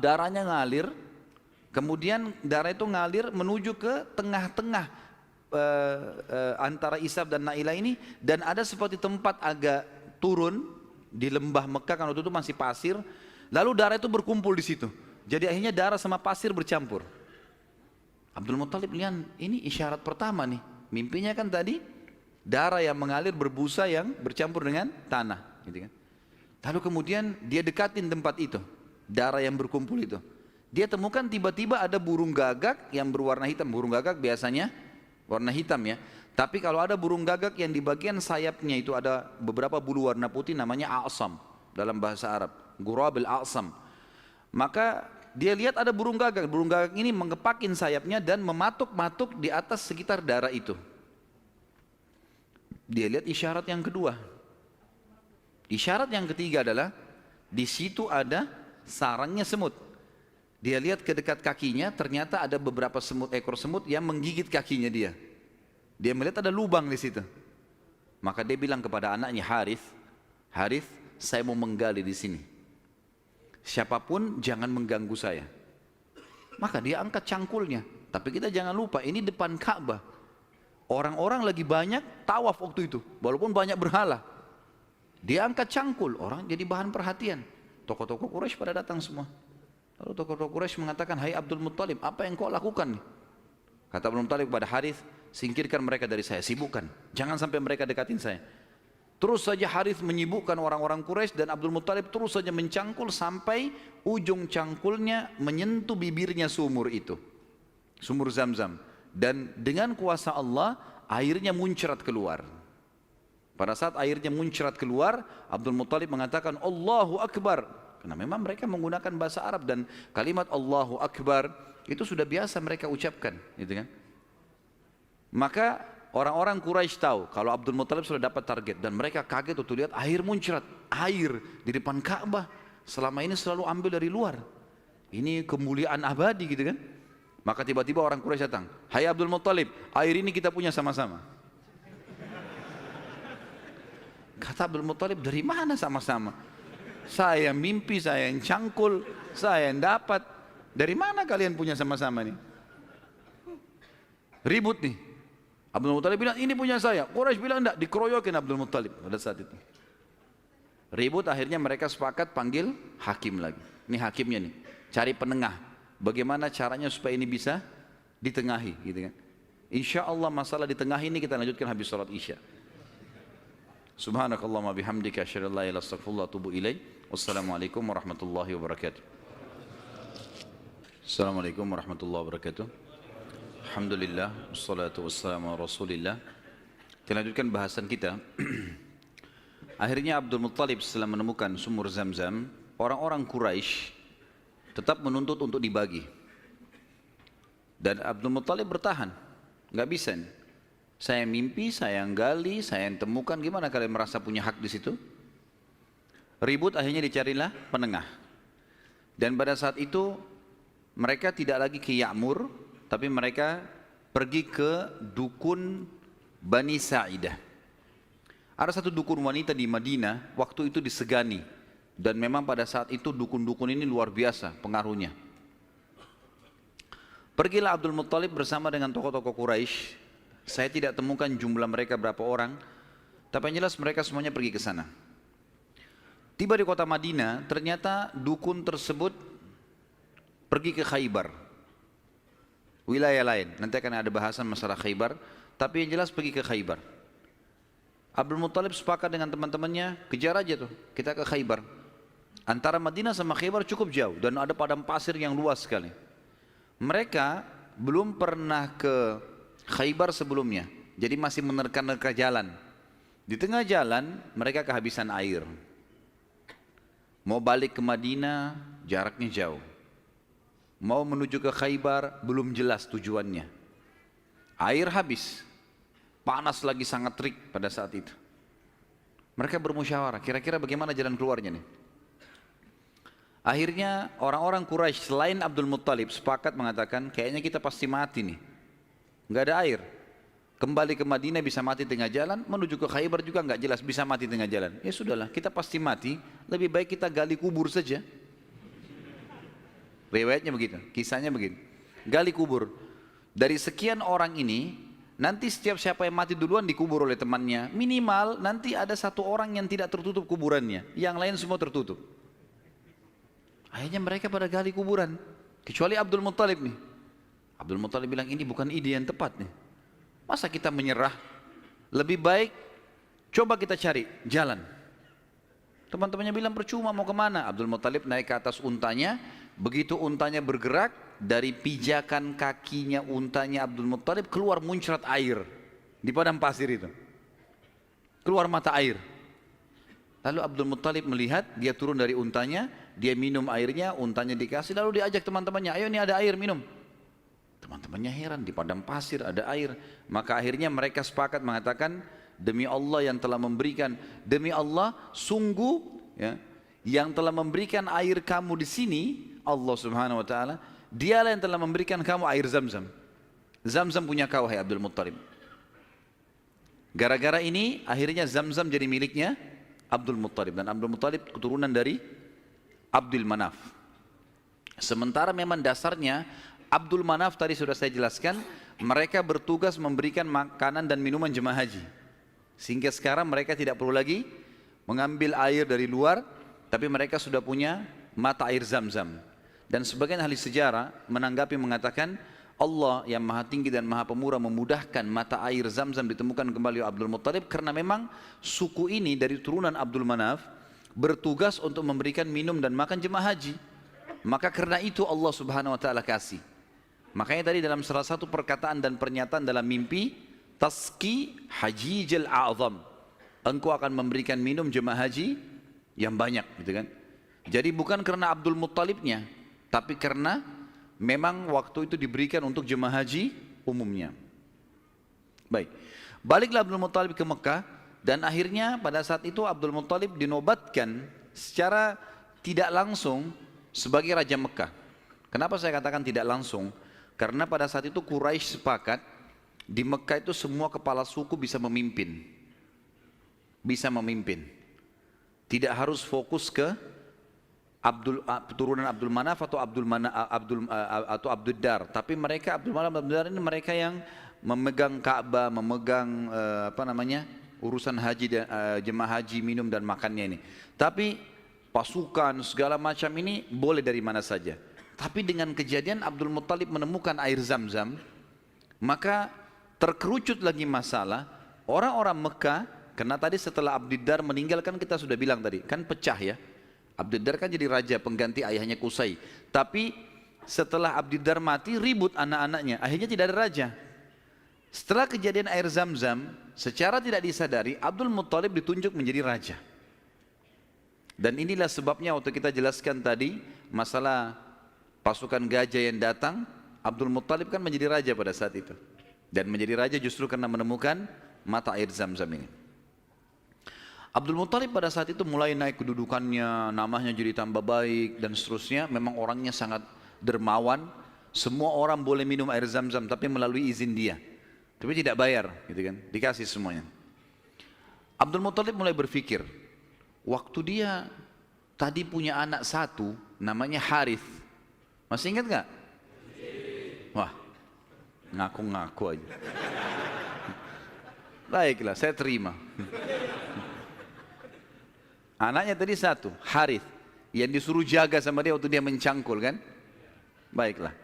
darahnya ngalir, kemudian darah itu ngalir menuju ke tengah-tengah antara Isaf dan Nailah ini, dan ada seperti tempat agak turun di lembah Mekah, kan waktu itu masih pasir, lalu darah itu berkumpul di situ. Jadi akhirnya darah sama pasir bercampur. Abdul Muttalib lihat ini isyarat pertama nih. Mimpinya kan tadi darah yang mengalir berbusa yang bercampur dengan tanah, gitu kan. Lalu kemudian dia dekatin tempat itu, darah yang berkumpul itu. Dia temukan tiba-tiba ada burung gagak yang berwarna hitam. Burung gagak biasanya warna hitam ya. Tapi kalau ada burung gagak yang di bagian sayapnya itu ada beberapa bulu warna putih, namanya a'sam dalam bahasa Arab, gurabil a'sam. Maka dia lihat ada burung gagak. Burung gagak ini mengepakin sayapnya dan mematuk-matuk di atas sekitar darah itu. Dia lihat isyarat yang kedua. Isyarat yang ketiga adalah di situ ada sarangnya semut. Dia lihat ke dekat kakinya, ternyata ada beberapa ekor semut yang menggigit kakinya dia. Dia melihat ada lubang di situ. Maka dia bilang kepada anaknya Harith, saya mau menggali di sini. Siapapun jangan mengganggu saya. Maka dia angkat cangkulnya. Tapi kita jangan lupa, ini depan Ka'bah. Orang-orang lagi banyak tawaf waktu itu, walaupun banyak berhala. Dia angkat cangkul, orang jadi bahan perhatian. Tokoh-tokoh Quraisy pada datang semua. Lalu tokoh-tokoh Quraisy mengatakan, hai Abdul Muttalib, apa yang kau lakukan nih? Kata Abdul Muttalib kepada Harith, singkirkan mereka dari saya, sibukkan. Jangan sampai mereka dekatin saya. Terus saja Harith menyibukkan orang-orang Quraisy dan Abdul Muttalib terus saja mencangkul sampai ujung cangkulnya menyentuh bibirnya sumur itu. Sumur Zam-Zam. Dan dengan kuasa Allah, airnya muncrat keluar. Pada saat airnya muncrat keluar, Abdul Muttalib mengatakan Allahu Akbar. Karena memang mereka menggunakan bahasa Arab dan kalimat Allahu Akbar itu sudah biasa mereka ucapkan, gitu kan? Maka orang-orang Quraisy tahu kalau Abdul Muttalib sudah dapat target dan mereka kaget waktu lihat air muncrat, air di depan Ka'bah. Selama ini selalu ambil dari luar. Ini kemuliaan abadi, gitu kan? Maka tiba-tiba orang Quraisy datang, hai Abdul Muttalib, air ini kita punya sama-sama. Kata Abdul Muttalib, dari mana sama-sama? Saya mimpi, saya yang cangkul, saya yang dapat. Dari mana kalian punya sama-sama nih? Ribut nih. Abdul Muttalib bilang, ini punya saya. Quraisy bilang enggak, dikeroyokin Abdul Muttalib pada saat itu. Ribut, akhirnya mereka sepakat panggil hakim lagi. Ini hakimnya nih, cari penengah. Bagaimana caranya supaya ini bisa ditengahi, gitu kan? Insya Allah masalah ditengahi ini kita lanjutkan habis sholat isya. Subhanakallahumma bihamdika asyhadu an la ilaha illa anta astaghfiruka wa atubu ilaik. Wassalamualaikum warahmatullahi wabarakatuh. Assalamualaikum warahmatullahi wabarakatuh. Alhamdulillah, wassalatu wassalamu ala Rasulillah. Kita lanjutkan bahasan kita. Akhirnya Abdul Muttalib setelah menemukan sumur Zam-Zam, orang-orang Quraisy tetap menuntut untuk dibagi. Dan Abdul Muttalib bertahan, nggak bisa nih. Saya mimpi, saya yang gali, saya yang temukan. Gimana kalian merasa punya hak di situ? Ribut, akhirnya dicarilah penengah. Dan pada saat itu mereka tidak lagi ke Ya'mur, tapi mereka pergi ke dukun Bani Sa'idah. Ada satu dukun wanita di Madinah, waktu itu disegani. Dan memang pada saat itu dukun-dukun ini luar biasa pengaruhnya. Pergilah Abdul Muttalib bersama dengan tokoh-tokoh Quraisy. Saya tidak temukan jumlah mereka berapa orang, tapi yang jelas mereka semuanya pergi ke sana. Tiba di kota Madinah, ternyata dukun tersebut pergi ke Khaybar, wilayah lain. Nanti akan ada bahasan masalah Khaybar, tapi yang jelas pergi ke Khaybar. Abdul Muttalib sepakat dengan teman-temannya, kejar aja tuh, kita ke Khaybar. Antara Madinah sama Khaybar cukup jauh dan ada padang pasir yang luas sekali. Mereka belum pernah ke Khaybar sebelumnya, jadi masih menerka-nerka jalan. Di tengah jalan mereka kehabisan air. Mau balik ke Madinah jaraknya jauh. Mau menuju ke Khaybar belum jelas tujuannya. Air habis. Panas lagi sangat terik pada saat itu. Mereka bermusyawarah, kira-kira bagaimana jalan keluarnya nih? Akhirnya orang-orang Quraisy selain Abdul Muttalib sepakat mengatakan, kayaknya kita pasti mati nih. Nggak ada air. Kembali ke Madinah bisa mati tengah jalan, menuju ke Khaybar juga nggak jelas bisa mati tengah jalan. Ya sudahlah, kita pasti mati, lebih baik kita gali kubur saja. Riwayatnya begitu, kisahnya begitu. Gali kubur. Dari sekian orang ini, nanti setiap siapa yang mati duluan dikubur oleh temannya. Minimal nanti ada satu orang yang tidak tertutup kuburannya, yang lain semua tertutup. Akhirnya mereka pada gali kuburan, kecuali Abdul Muttalib nih. Abdul Muttalib bilang ini bukan ide yang tepat nih. Masa kita menyerah? Lebih baik coba kita cari jalan. Teman-temannya bilang percuma, mau kemana? Abdul Muttalib naik ke atas untanya. Begitu untanya bergerak, dari pijakan kakinya untanya Abdul Muttalib keluar muncrat air di padang pasir itu. Keluar mata air. Lalu Abdul Muttalib melihat, dia turun dari untanya, dia minum airnya, untanya dikasih, lalu diajak teman-temannya, ayo nih ada air, minum. Teman-temannya heran, di padang pasir ada air. Maka akhirnya mereka sepakat mengatakan, demi Allah yang telah memberikan, demi Allah sungguh ya, yang telah memberikan air kamu di sini, Allah Subhanahu wa taala, dialah yang telah memberikan kamu air Zam-Zam. Zam-Zam punya kau, hai Abdul Muttalib. Gara-gara ini akhirnya Zam-Zam jadi miliknya Abdul Muttalib. Dan Abdul Muttalib keturunan dari Abdul Manaf. Sementara memang dasarnya Abdul Manaf tadi sudah saya jelaskan, mereka bertugas memberikan makanan dan minuman jemaah haji. Sehingga sekarang mereka tidak perlu lagi mengambil air dari luar, tapi mereka sudah punya mata air Zam-Zam. Dan sebagian ahli sejarah menanggapi mengatakan, Allah yang maha tinggi dan maha pemurah memudahkan mata air Zam-Zam ditemukan kembali oleh Abdul Muttalib, karena memang suku ini dari turunan Abdul Manaf bertugas untuk memberikan minum dan makan jemaah haji. Maka karena itu Allah Subhanahu wa taala kasih. Makanya tadi dalam salah satu perkataan dan pernyataan dalam mimpi, Taski Hajijal A'zam, engkau akan memberikan minum jemaah haji yang banyak, gitu kan. Jadi bukan karena Abdul Muttalibnya, tapi karena memang waktu itu diberikan untuk jemaah haji umumnya. Baik, baliklah Abdul Muttalib ke Mekah, dan akhirnya pada saat itu Abdul Muttalib dinobatkan secara tidak langsung sebagai Raja Mekah. Kenapa saya katakan tidak langsung? Karena pada saat itu Quraisy sepakat di Mekah itu semua kepala suku bisa memimpin. Bisa memimpin. Tidak harus fokus ke turunan Abdul Manaf atau Abdul Dar, tapi mereka Abdul Manaf Abdul Dar ini mereka yang memegang Ka'bah, memegang urusan haji dan jemaah haji, minum dan makannya ini. Tapi pasukan segala macam ini boleh dari mana saja. Tapi dengan kejadian Abdul Muttalib menemukan air Zam-Zam, maka terkerucut lagi masalah orang-orang Mekah. Karena tadi setelah Abdul Dar meninggal, kan kita sudah bilang tadi, kan pecah ya. Abdul Dar kan jadi raja pengganti ayahnya Qusay. Tapi setelah Abdul Dar mati, ribut anak-anaknya, akhirnya tidak ada raja. Setelah kejadian air Zam-Zam, secara tidak disadari Abdul Muttalib ditunjuk menjadi raja. Dan inilah sebabnya waktu kita jelaskan tadi masalah pasukan gajah yang datang, Abdul Muttalib kan menjadi raja pada saat itu. Dan menjadi raja justru karena menemukan mata air Zam-Zam ini. Abdul Muttalib pada saat itu mulai naik kedudukannya, namanya jadi tambah baik dan seterusnya. Memang orangnya sangat dermawan. Semua orang boleh minum air Zam-Zam tapi melalui izin dia. Tapi tidak bayar, gitu kan? Dikasih semuanya. Abdul Muttalib mulai berpikir, waktu dia tadi punya anak satu, namanya Harith. Masih ingat nggak? Wah, ngaku-ngaku aja. Baiklah, saya terima. Anaknya tadi satu, Harith, yang disuruh jaga sama dia waktu dia mencangkul kan. Baiklah,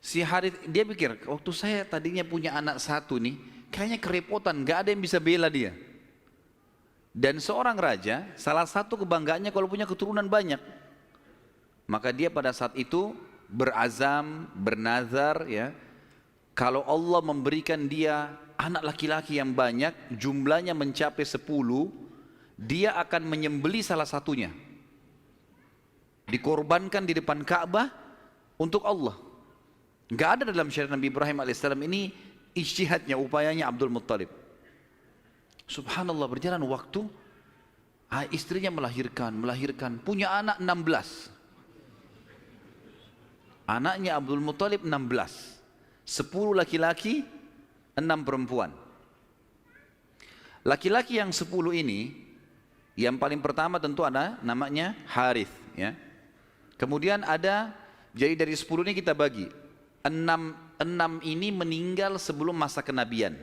si Harith dia pikir, waktu saya tadinya punya anak satu nih, kayaknya kerepotan, gak ada yang bisa bela dia. Dan seorang raja, salah satu kebanggaannya kalau punya keturunan banyak. Maka dia pada saat itu berazam, bernazar ya, kalau Allah memberikan dia anak laki-laki yang banyak, jumlahnya mencapai 10, dia akan menyembeli salah satunya, dikorbankan di depan Ka'bah untuk Allah. Gak ada dalam syariat Nabi Ibrahim alaihissalam. Ini ijtihadnya, upayanya Abdul Muttalib. Subhanallah, berjalan waktu, istrinya melahirkan, punya anak 16. Anaknya Abdul Muttalib 16, 10 laki-laki, 6 perempuan. Laki-laki yang 10 ini, yang paling pertama tentu ada namanya Harith ya. Kemudian ada, jadi dari 10 ini kita bagi 6 ini meninggal sebelum masa kenabian,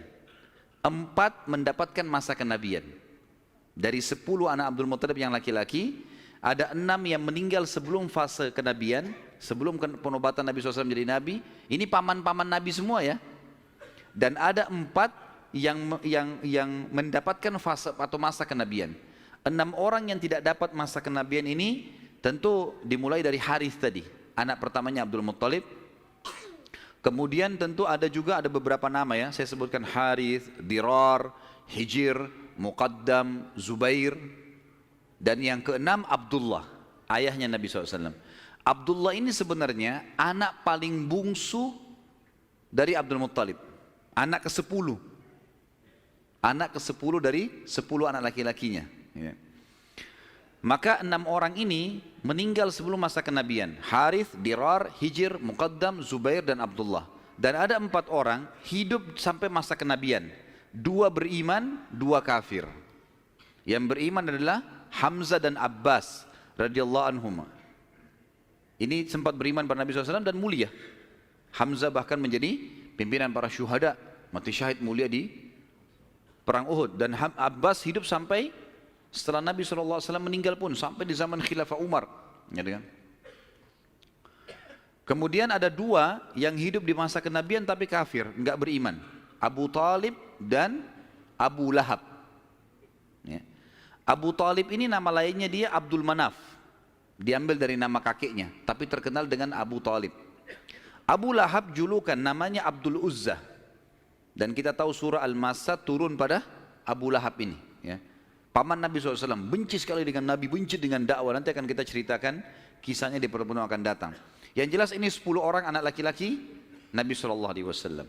4 mendapatkan masa kenabian. Dari 10 anak Abdul Muttalib yang laki-laki, ada 6 yang meninggal sebelum fase kenabian, sebelum penobatan Nabi SAW menjadi Nabi. Ini paman-paman Nabi semua ya. Dan ada 4 yang mendapatkan fase atau masa kenabian. 6 orang yang tidak dapat masa kenabian ini tentu dimulai dari Harith tadi, anak pertamanya Abdul Muttalib. Kemudian tentu ada beberapa nama ya, saya sebutkan Harith, Dirar, Hijir, Muqaddam, Zubair. Dan yang keenam Abdullah, ayahnya Nabi SAW. Abdullah ini sebenarnya anak paling bungsu dari Abdul Muttalib, anak ke-10. Anak ke-10 dari 10 anak laki-lakinya ya. Maka 6 orang ini meninggal sebelum masa kenabian. Harith, Dirar, Hijir, Muqaddam, Zubair dan Abdullah. Dan ada 4 orang hidup sampai masa kenabian. 2 beriman, 2 kafir. Yang beriman adalah Hamzah dan Abbas radhiyallahu anhum. Ini sempat beriman pada Nabi SAW dan mulia. Hamzah bahkan menjadi pimpinan para syuhada, mati syahid mulia di perang Uhud. Dan Abbas hidup sampai setelah Nabi SAW meninggal pun, sampai di zaman Khilafah Umar. Kan? Kemudian ada dua yang hidup di masa kenabian tapi kafir, enggak beriman. Abu Talib dan Abu Lahab. Ya. Abu Talib ini nama lainnya dia Abdul Manaf. Diambil dari nama kakeknya, tapi terkenal dengan Abu Talib. Abu Lahab julukan namanya Abdul Uzzah. Dan kita tahu surah Al-Masad turun pada Abu Lahab ini. Ya. Paman Nabi SAW, benci sekali dengan Nabi, benci dengan dakwah. Nanti akan kita ceritakan kisahnya di pertemuan akan datang. Yang jelas ini 10 orang anak laki-laki Nabi SAW.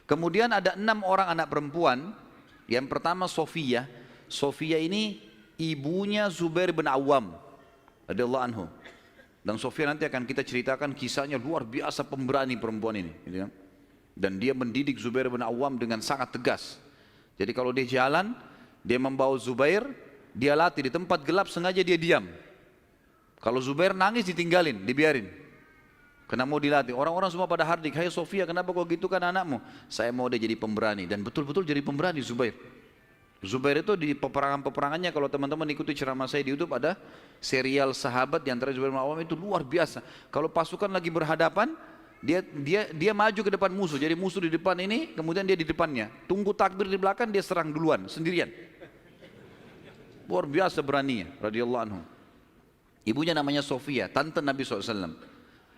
Kemudian ada 6 orang anak perempuan. Yang pertama Sofiyah. Sofiyah ini ibunya Zubair bin Awam radhiyallahu anhu. Dan Sofiyah nanti akan kita ceritakan kisahnya luar biasa, pemberani perempuan ini. Dan dia mendidik Zubair bin Awam dengan sangat tegas. Jadi kalau dia jalan, dia membawa Zubair, dia latih di tempat gelap, sengaja dia diam. Kalau Zubair nangis ditinggalin, dibiarin. Karena mau dilatih. Orang-orang semua pada hardik, hai Sofia, kenapa kau gitu kan anakmu? Saya mau dia jadi pemberani. Dan betul-betul jadi pemberani Zubair. Zubair itu di peperangan-peperangannya, kalau teman-teman ikuti ceramah saya di YouTube, ada serial sahabat di antara Zubair bin Awam itu luar biasa. Kalau pasukan lagi berhadapan, dia maju ke depan musuh. Jadi musuh di depan ini, kemudian dia di depannya. Tunggu takbir di belakang, dia serang duluan, sendirian. Luar biasa beraninya, radhiyallahu anhu. Ibunya namanya Sofia, tante Nabi SAW.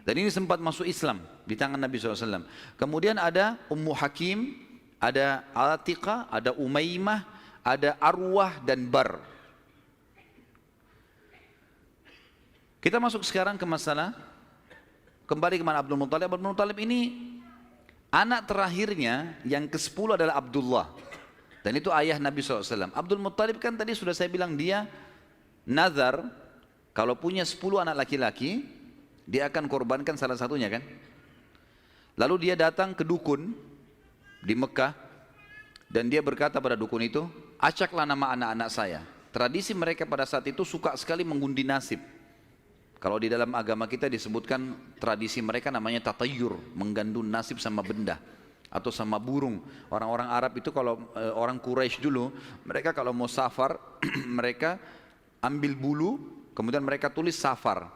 Dan ini sempat masuk Islam di tangan Nabi SAW. Kemudian ada Ummu Hakim, ada Atiqah, ada Umaymah, ada Arwah dan Bar. Kita masuk sekarang ke masalah, kembali ke mana Abdul Muttalib. Abdul Muttalib ini anak terakhirnya yang ke-10 adalah Abdullah. Dan itu ayah Nabi SAW. Abdul Muttalib kan tadi sudah saya bilang dia nazar, kalau punya 10 anak laki-laki, dia akan korbankan salah satunya kan. Lalu dia datang ke dukun di Mekah, dan dia berkata pada dukun itu, acaklah nama anak-anak saya. Tradisi mereka pada saat itu suka sekali mengundi nasib. Kalau di dalam agama kita disebutkan tradisi mereka namanya tatayur, menggandun nasib sama benda atau sama burung. Orang-orang Arab itu kalau orang Quraisy dulu, mereka kalau mau safar, mereka ambil bulu, kemudian mereka tulis safar.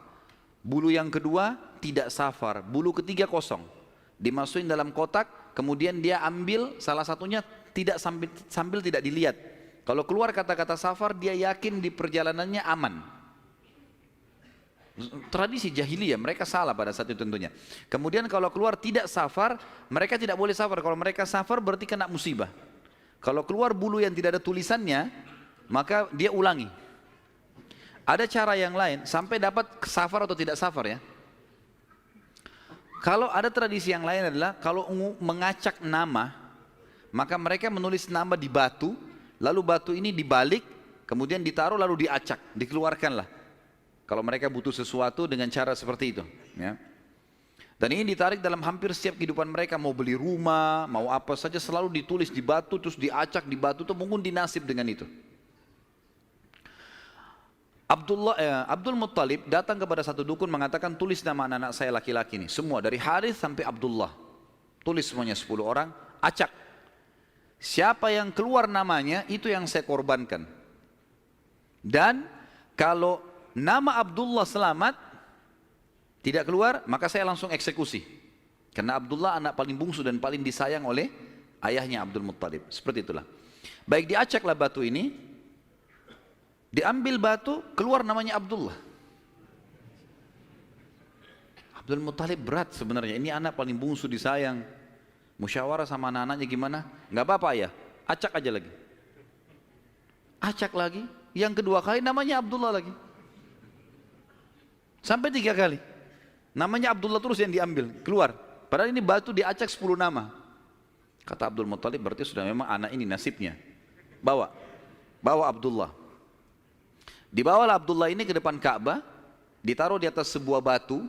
Bulu yang kedua tidak safar, bulu ketiga kosong. Dimasukin dalam kotak, kemudian dia ambil salah satunya tidak sambil tidak dilihat. Kalau keluar kata-kata safar, dia yakin di perjalanannya aman. Tradisi jahiliyah, mereka salah pada saat itu tentunya. Kemudian kalau keluar tidak safar, mereka tidak boleh safar. Kalau mereka safar berarti kena musibah. Kalau keluar bulu yang tidak ada tulisannya, maka dia ulangi. Ada cara yang lain sampai dapat safar atau tidak safar ya. Kalau ada tradisi yang lain adalah kalau mengacak nama, maka mereka menulis nama di batu, lalu batu ini dibalik, kemudian ditaruh lalu diacak, dikeluarkanlah. Kalau mereka butuh sesuatu dengan cara seperti itu. Ya. Dan ini ditarik dalam hampir setiap kehidupan mereka, mau beli rumah, mau apa saja selalu ditulis di batu, terus diacak di batu, itu mungkin dinasib dengan itu. Abdul Muttalib datang kepada satu dukun mengatakan, tulis nama anak-anak saya laki-laki ini, semua dari Harith sampai Abdullah. Tulis semuanya 10 orang, acak. Siapa yang keluar namanya, itu yang saya korbankan. Dan kalau nama Abdullah selamat, tidak keluar, maka saya langsung eksekusi. Karena Abdullah anak paling bungsu dan paling disayang oleh ayahnya Abdul Muttalib. Seperti itulah. Baik, diacaklah batu ini, diambil batu, keluar namanya Abdullah. Abdul Muttalib berat sebenarnya, ini anak paling bungsu disayang. Musyawarah sama anak-anaknya gimana? Nggak apa-apa ya, acak aja lagi. Acak lagi, yang kedua kali namanya Abdullah lagi. Sampai 3 kali. Namanya Abdullah terus yang diambil, keluar. Padahal ini batu diacak 10 nama. Kata Abdul Muttalib, berarti sudah memang anak ini nasibnya. Bawa Abdullah. Dibawalah Abdullah ini ke depan Ka'bah, ditaruh di atas sebuah batu.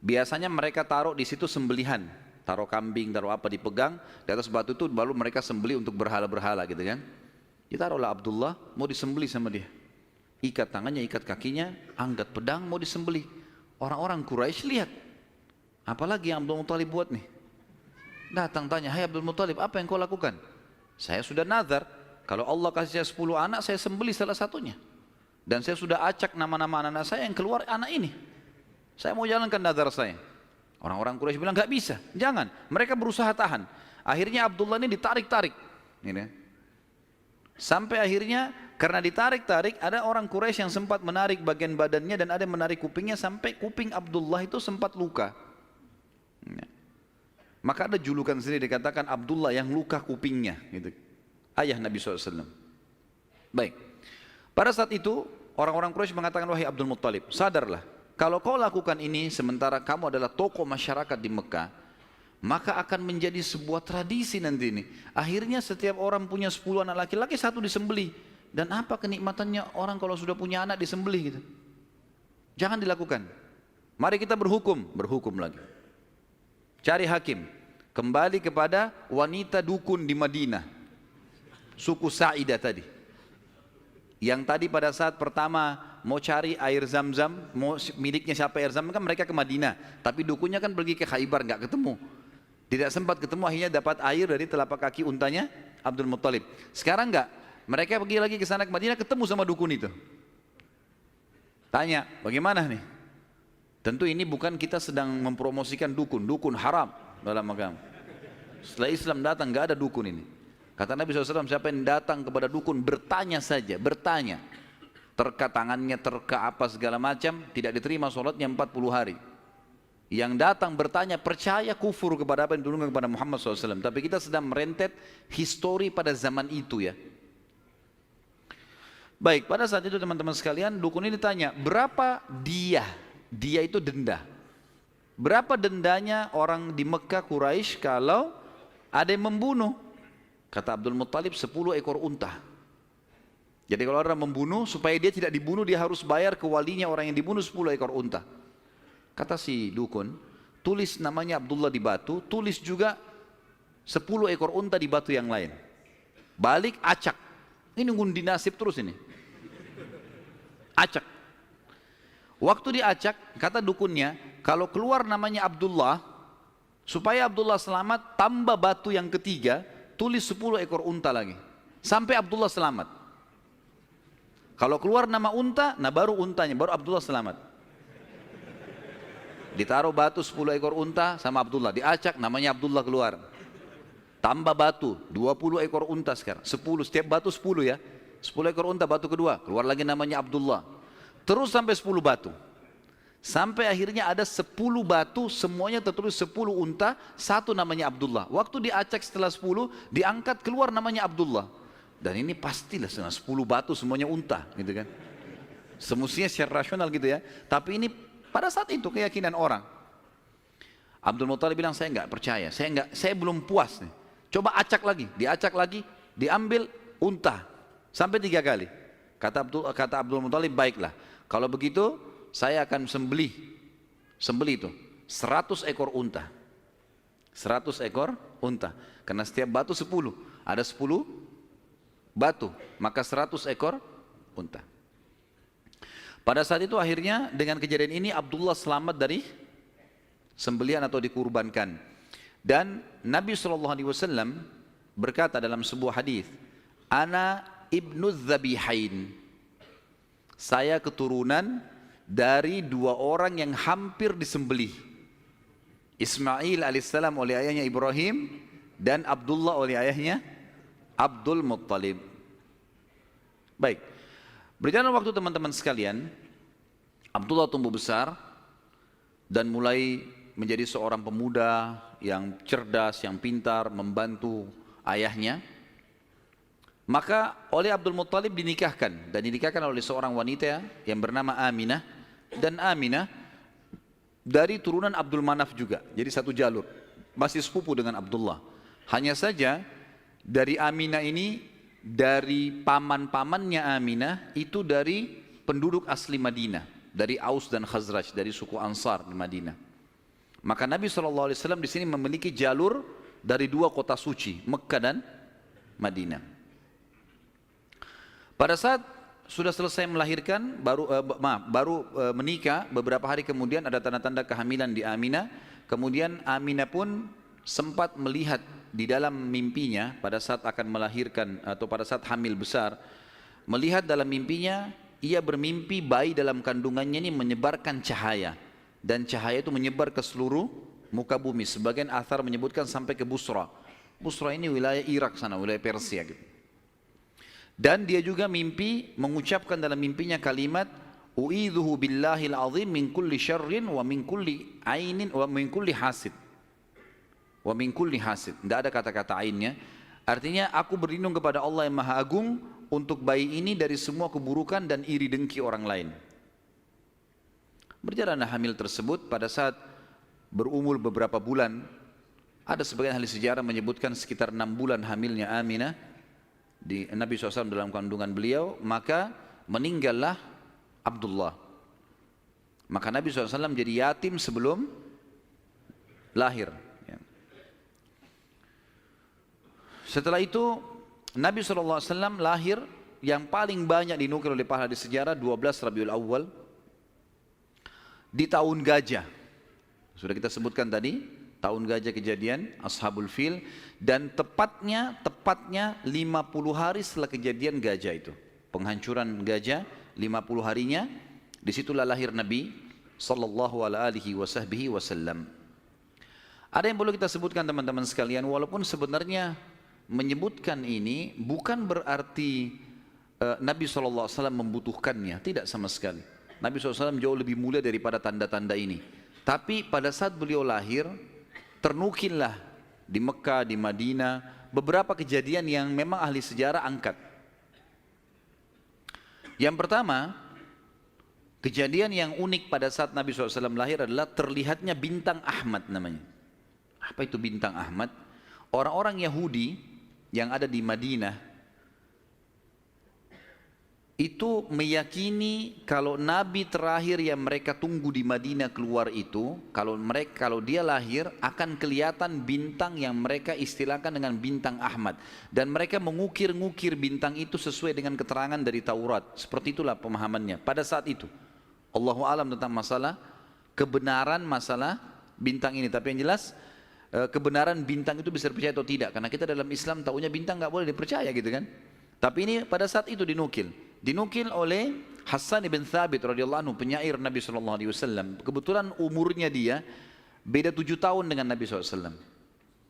Biasanya mereka taruh di situ sembelihan, taruh kambing, taruh apa, dipegang di atas batu itu, baru mereka sembelih untuk berhala-berhala gitu kan. Ditaruhlah Abdullah, mau disembelih sama dia. Ikat tangannya, ikat kakinya, angkat pedang, mau disembelih. Orang-orang Quraisy lihat, apalagi yang Abdul Muttalib buat nih. Datang tanya, hai Abdul Muttalib, apa yang kau lakukan? Saya sudah nazar, kalau Allah kasih saya 10 anak, saya sembelih salah satunya. Dan saya sudah acak nama-nama anak-anak saya yang keluar anak ini. Saya mau jalankan nazar saya. Orang-orang Quraisy bilang, gak bisa, jangan. Mereka berusaha tahan. Akhirnya Abdullah ini ditarik-tarik. Sampai akhirnya karena ditarik-tarik, ada orang Quraisy yang sempat menarik bagian badannya dan ada yang menarik kupingnya sampai kuping Abdullah itu sempat luka. Maka ada julukan sendiri dikatakan Abdullah yang luka kupingnya, gitu. Ayah Nabi SAW. Baik. Pada saat itu orang-orang Quraisy mengatakan, wahai Abdul Muttalib, sadarlah, kalau kau lakukan ini sementara kamu adalah tokoh masyarakat di Mekah, maka akan menjadi sebuah tradisi nanti ini. Akhirnya setiap orang punya 10 anak laki-laki, satu disembelih. Dan apa kenikmatannya orang kalau sudah punya anak disembelih gitu? Jangan dilakukan. Mari kita berhukum lagi. Cari hakim. Kembali kepada wanita dukun di Madinah, suku Sa'idah tadi. Yang tadi pada saat pertama mau cari air Zam-Zam, mau miliknya siapa air Zam-Zam, kan mereka ke Madinah. Tapi dukunnya kan pergi ke Khaybar, nggak ketemu. Tidak sempat ketemu, akhirnya dapat air dari telapak kaki untanya Abdul Muttalib. Sekarang enggak, mereka pergi lagi ke sana ke Madinah, ketemu sama dukun itu. Tanya, bagaimana nih? Tentu ini bukan kita sedang mempromosikan dukun, dukun haram dalam agama. Setelah Islam datang, enggak ada dukun ini. Kata Nabi SAW, siapa yang datang kepada dukun, bertanya saja, bertanya. Terka tangannya, terka apa segala macam, tidak diterima sholatnya 40 hari. Yang datang bertanya, percaya kufur kepada apa yang diturunkan kepada Muhammad SAW. Tapi kita sedang merentet histori pada zaman itu ya. Baik, pada saat itu teman-teman sekalian, dukun ini tanya, berapa dia? Dia itu denda. Berapa dendanya orang di Mekah Quraisy kalau ada yang membunuh? Kata Abdul Muttalib, 10 ekor unta. Jadi kalau orang membunuh, supaya dia tidak dibunuh, dia harus bayar ke walinya orang yang dibunuh 10 ekor unta. Kata si dukun, tulis namanya Abdullah di batu, tulis juga 10 ekor unta di batu yang lain. Balik, acak. Ini ngundi nasib terus ini. Acak. Waktu diacak, kata dukunnya, kalau keluar namanya Abdullah, supaya Abdullah selamat, tambah batu yang ketiga, tulis 10 ekor unta lagi. Sampai Abdullah selamat. Kalau keluar nama unta, nah baru untanya, baru Abdullah selamat. Ditaruh batu 10 ekor unta sama Abdullah, diacak namanya Abdullah keluar. Tambah batu, 20 ekor unta sekarang, 10, setiap batu 10 ya. 10 ekor unta, batu kedua, keluar lagi namanya Abdullah. Terus sampai 10 batu. Sampai akhirnya ada 10 batu, semuanya tertulis 10 unta, satu namanya Abdullah. Waktu diacak setelah 10, diangkat keluar namanya Abdullah. Dan ini pastilah 10 batu semuanya unta, gitu kan. Semestinya secara rasional gitu ya. Tapi ini pada saat itu keyakinan orang. Abdul Muttalib bilang, saya nggak percaya, saya belum puas nih. Coba acak lagi, diacak lagi, diambil unta sampai 3 kali. Kata Abdul Muttalib, baiklah. Kalau begitu saya akan sembelih itu 100 ekor unta. 100 ekor unta. Karena setiap batu 10, ada 10 batu, maka 100 ekor unta. Pada saat itu akhirnya dengan kejadian ini Abdullah selamat dari sembelihan atau dikurbankan. Dan Nabi SAW berkata dalam sebuah hadis, Ana ibnu Zabihain. Saya keturunan dari 2 orang yang hampir disembelih. Ismail alaihissalam oleh ayahnya Ibrahim dan Abdullah oleh ayahnya Abdul Muttalib. Baik, berjalan waktu teman-teman sekalian, Abdullah tumbuh besar dan mulai menjadi seorang pemuda yang cerdas, yang pintar, membantu ayahnya. Maka oleh Abdul Muttalib dinikahkan, dan dinikahkan oleh seorang wanita yang bernama Aminah. Dan Aminah dari turunan Abdul Manaf juga, jadi satu jalur, masih sepupu dengan Abdullah. Hanya saja dari Aminah ini, dari paman-pamannya Aminah itu dari penduduk asli Madinah, dari Aus dan Khazraj, dari suku Ansar di Madinah. Maka Nabi SAW di sini memiliki jalur dari 2 kota suci, Mekkah dan Madinah. Pada saat sudah selesai melahirkan, baru menikah, beberapa hari kemudian ada tanda-tanda kehamilan di Aminah. Kemudian Aminah pun sempat melihat di dalam mimpinya pada saat akan melahirkan atau pada saat hamil besar, melihat dalam mimpinya ia bermimpi bayi dalam kandungannya ini menyebarkan cahaya, dan cahaya itu menyebar ke seluruh muka bumi. Sebagian athar menyebutkan sampai ke Busra. Busra ini wilayah Irak sana, wilayah Persia gitu. Dan dia juga mimpi mengucapkan dalam mimpinya kalimat u'idzuhu billahil azim min kulli syarrin wa min kulli ainin wa min kulli hasid. Wa min kulli hasid. Tidak ada kata-kata ainnya. Artinya aku berlindung kepada Allah yang Maha Agung untuk bayi ini dari semua keburukan dan iri dengki orang lain. Berjalanlah hamil tersebut. Pada saat berumur beberapa bulan, ada sebagian ahli sejarah menyebutkan sekitar 6 bulan hamilnya Aminah di Nabi SAW dalam kandungan beliau, maka meninggallah Abdullah. Maka Nabi SAW jadi yatim sebelum lahir. Setelah itu Nabi SAW lahir, yang paling banyak dinukil oleh para ahli sejarah 12 Rabiul Awal di tahun gajah. Sudah kita sebutkan tadi, tahun gajah kejadian Ashabul Fil, dan tepatnya 50 hari setelah kejadian gajah itu, penghancuran gajah, 50 harinya disitulah lahir Nabi sallallahu alaihi wasallam. Ada yang perlu kita sebutkan teman-teman sekalian, walaupun sebenarnya menyebutkan ini bukan berarti Nabi SAW membutuhkannya, tidak sama sekali. Nabi SAW jauh lebih mulia daripada tanda-tanda ini. Tapi pada saat beliau lahir, ternukillah di Mekah, di Madinah, beberapa kejadian yang memang ahli sejarah angkat. Yang pertama, kejadian yang unik pada saat Nabi SAW lahir adalah terlihatnya bintang Ahmad namanya. Apa itu bintang Ahmad? Orang-orang Yahudi yang ada di Madinah itu meyakini kalau Nabi terakhir yang mereka tunggu di Madinah keluar itu, kalau dia lahir akan kelihatan bintang yang mereka istilahkan dengan bintang Ahmad, dan mereka mengukir-ngukir bintang itu sesuai dengan keterangan dari Taurat. Seperti itulah pemahamannya pada saat itu. Allahu alam tentang masalah kebenaran masalah bintang ini, tapi yang jelas kebenaran bintang itu bisa dipercaya atau tidak, karena kita dalam Islam tahunya bintang nggak boleh dipercaya gitu kan. Tapi ini pada saat itu dinukil oleh Hassan ibn Thabit radhiyallahu anhu, penyair Nabi SAW. Kebetulan umurnya dia beda 7 tahun dengan Nabi SAW.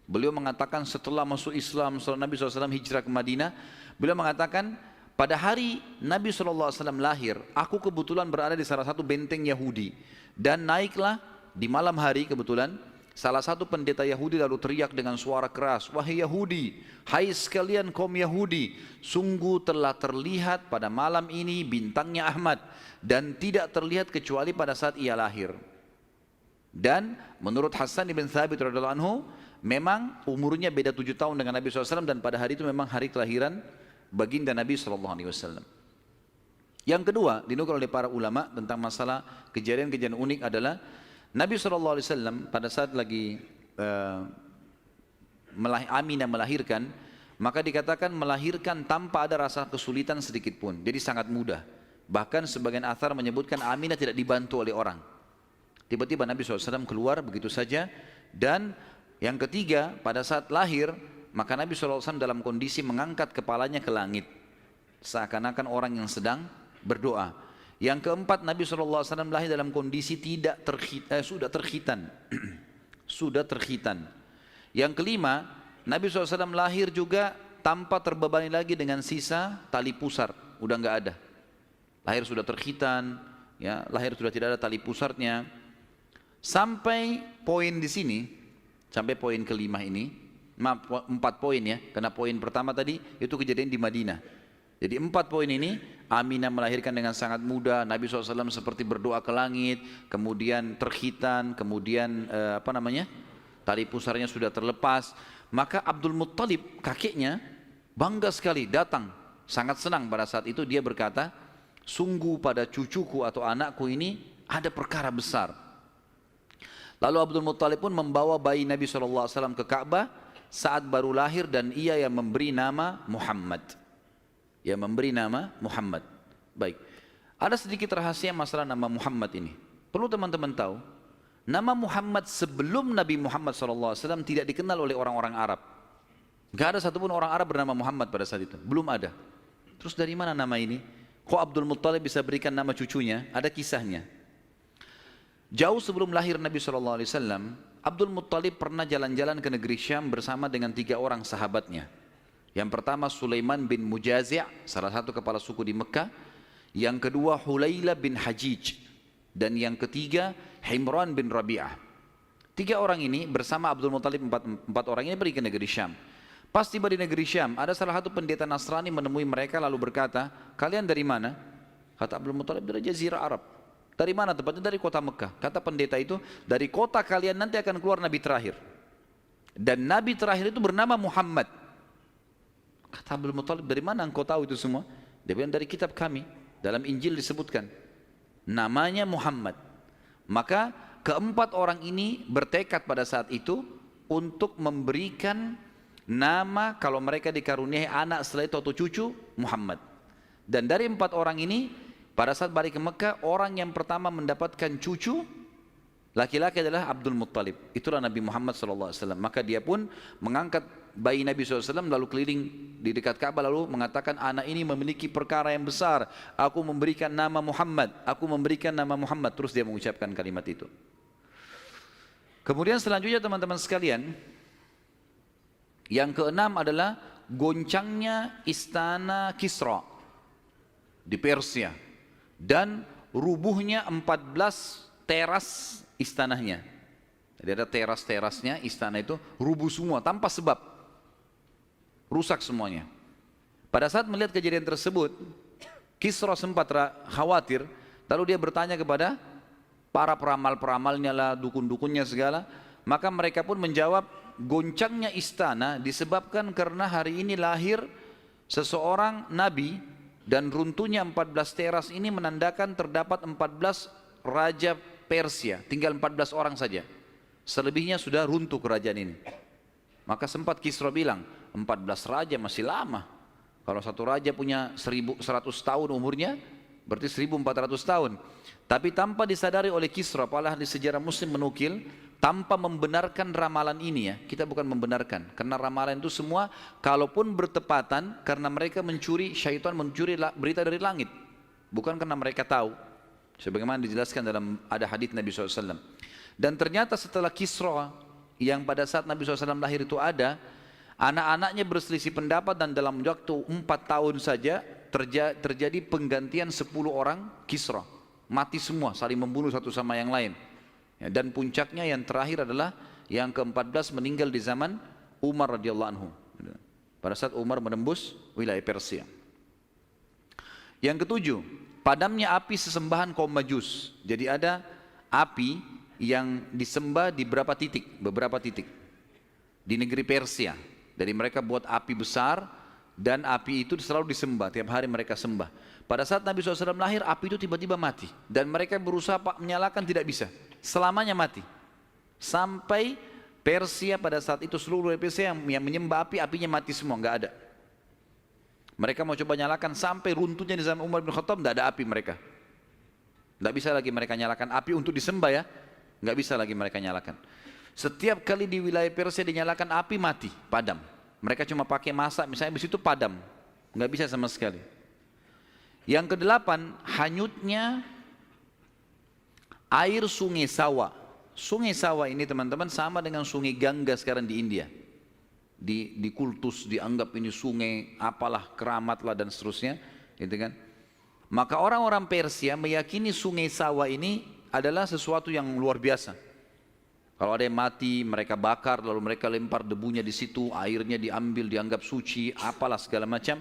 Beliau mengatakan setelah masuk Islam, setelah Nabi SAW hijrah ke Madinah, beliau mengatakan pada hari Nabi SAW lahir, aku kebetulan berada di salah satu benteng Yahudi, dan naiklah di malam hari kebetulan salah satu pendeta Yahudi lalu teriak dengan suara keras, wahai Yahudi, hai sekalian kaum Yahudi, sungguh telah terlihat pada malam ini bintangnya Ahmad, dan tidak terlihat kecuali pada saat ia lahir. Dan menurut Hassan ibn Thabit radhiyallahu anhu, memang umurnya beda 7 tahun dengan Nabi SAW, dan pada hari itu memang hari kelahiran baginda Nabi SAW. Yang kedua dinukil oleh para ulama tentang masalah kejadian-kejadian unik adalah Nabi SAW pada saat lagi Aminah melahirkan, maka dikatakan melahirkan tanpa ada rasa kesulitan sedikit pun, jadi sangat mudah. Bahkan sebagian athar menyebutkan Aminah tidak dibantu oleh orang. Tiba-tiba Nabi SAW keluar begitu saja. Dan yang ketiga, pada saat lahir, maka Nabi SAW dalam kondisi mengangkat kepalanya ke langit, seakan-akan orang yang sedang berdoa. Yang keempat, Nabi SAW lahir dalam kondisi sudah terkhitan. Sudah terkhitan. Yang kelima, Nabi SAW lahir juga tanpa terbebani lagi dengan sisa tali pusar, udah nggak ada. Lahir sudah terkhitan, ya, lahir sudah tidak ada tali pusarnya. Sampai poin di sini, sampai poin kelima ini, 4 poin ya, karena poin pertama tadi itu kejadian di Madinah. Jadi 4 poin ini, Aminah melahirkan dengan sangat mudah, Nabi SAW seperti berdoa ke langit, kemudian terkhitan, kemudian tali pusarnya sudah terlepas. Maka Abdul Muttalib, kakeknya, bangga sekali datang, sangat senang pada saat itu. Dia berkata, sungguh pada cucuku atau anakku ini ada perkara besar. Lalu Abdul Muttalib pun membawa bayi Nabi SAW ke Ka'bah saat baru lahir, dan ia yang memberi nama Muhammad. yang memberi nama Muhammad. Baik, ada sedikit rahasia masalah nama Muhammad ini. Perlu teman-teman tahu, nama Muhammad sebelum Nabi Muhammad SAW tidak dikenal oleh orang-orang Arab. Gak ada satupun orang Arab bernama Muhammad pada saat itu, belum ada. Terus dari mana nama ini? Kok Abdul Muttalib bisa berikan nama cucunya? Ada kisahnya. Jauh sebelum lahir Nabi SAW, Abdul Muttalib pernah jalan-jalan ke negeri Syam bersama dengan 3 orang sahabatnya. Yang pertama Sulaiman bin Mujazi', salah satu kepala suku di Mekah. Yang kedua Hulayla bin Hajij. Dan yang ketiga Himran bin Rabi'ah. 3 orang ini bersama Abdul Muttalib, 4 orang ini pergi ke negeri Syam. Pas tiba di negeri Syam, ada salah satu pendeta Nasrani menemui mereka lalu berkata, kalian dari mana? Kata Abdul Muttalib, dari Jazirah Arab. Dari mana tempatnya? Dari kota Mekah. Kata pendeta itu, dari kota kalian nanti akan keluar Nabi terakhir. Dan Nabi terakhir itu bernama Muhammad. Kata Abdul Muttalib, dari mana engkau tahu itu semua? Dia bilang, dari kitab kami. Dalam Injil disebutkan. Namanya Muhammad. Maka keempat orang ini bertekad pada saat itu untuk memberikan nama kalau mereka dikaruniai anak setelah itu atau cucu, Muhammad. Dan dari 4 orang ini pada saat balik ke Mekah, orang yang pertama mendapatkan cucu laki-laki adalah Abdul Muttalib. Itulah Nabi Muhammad SAW. Maka dia pun mengangkat bayi Nabi SAW lalu keliling di dekat Ka'bah lalu mengatakan, anak ini memiliki perkara yang besar, aku memberikan nama Muhammad, aku memberikan nama Muhammad. Terus dia mengucapkan kalimat itu. Kemudian selanjutnya teman-teman sekalian, yang keenam adalah goncangnya istana Kisra di Persia dan rubuhnya 14 teras istananya. Jadi ada teras-terasnya istana itu rubuh semua tanpa sebab, rusak semuanya. Pada saat melihat kejadian tersebut, Kisra sempat khawatir, lalu dia bertanya kepada para peramal-peramalnya lah, dukun-dukunnya segala. Maka mereka pun menjawab, goncangnya istana disebabkan karena hari ini lahir seseorang nabi dan runtuhnya 14 teras ini menandakan terdapat 14 raja Persia, tinggal 14 orang saja. Selebihnya sudah runtuh kerajaan ini. Maka sempat Kisra bilang, 14 raja masih lama. Kalau satu raja punya 1100 tahun umurnya, berarti 1400 tahun. Tapi tanpa disadari oleh Kisra, para ahli sejarah muslim menukil, tanpa membenarkan ramalan ini ya, kita bukan membenarkan, karena ramalan itu semua kalaupun bertepatan karena mereka mencuri, syaitan mencuri berita dari langit, bukan karena mereka tahu, sebagaimana dijelaskan dalam ada hadits Nabi SAW. Dan ternyata setelah Kisra yang pada saat Nabi SAW lahir itu ada, anak-anaknya berselisih pendapat dan dalam waktu 4 tahun saja terjadi penggantian 10 orang Kisra, mati semua, saling membunuh satu sama yang lain. Ya, dan puncaknya yang terakhir adalah yang ke-14 meninggal di zaman Umar radhiyallahu anhu. Pada saat Umar menembus wilayah Persia. Yang ketujuh, padamnya api sesembahan kaum Majus. Jadi ada api yang disembah di beberapa titik di negeri Persia. Jadi mereka buat api besar dan api itu selalu disembah, tiap hari mereka sembah. Pada saat Nabi SAW lahir, api itu tiba-tiba mati dan mereka berusaha menyalakan, tidak bisa. Selamanya mati. Sampai Persia pada saat itu seluruh Persia yang menyembah api, apinya mati semua, nggak ada. Mereka mau coba nyalakan sampai runtuhnya di zaman Umar bin Khattab, nggak ada api mereka. Nggak bisa lagi mereka nyalakan api untuk disembah ya, nggak bisa lagi mereka nyalakan. Setiap kali di wilayah Persia dinyalakan api mati, padam. Mereka cuma pakai masak, misalnya di situ padam, nggak bisa sama sekali. Yang kedelapan, hanyutnya air sungai Sawa. Sungai Sawa ini teman-teman sama dengan sungai Gangga sekarang di India. Di kultus dianggap ini sungai apalah, keramat lah dan seterusnya, gitu kan. Maka orang-orang Persia meyakini sungai Sawa ini adalah sesuatu yang luar biasa. Kalau ada yang mati mereka bakar lalu mereka lempar debunya di situ, airnya diambil dianggap suci, apalah segala macam.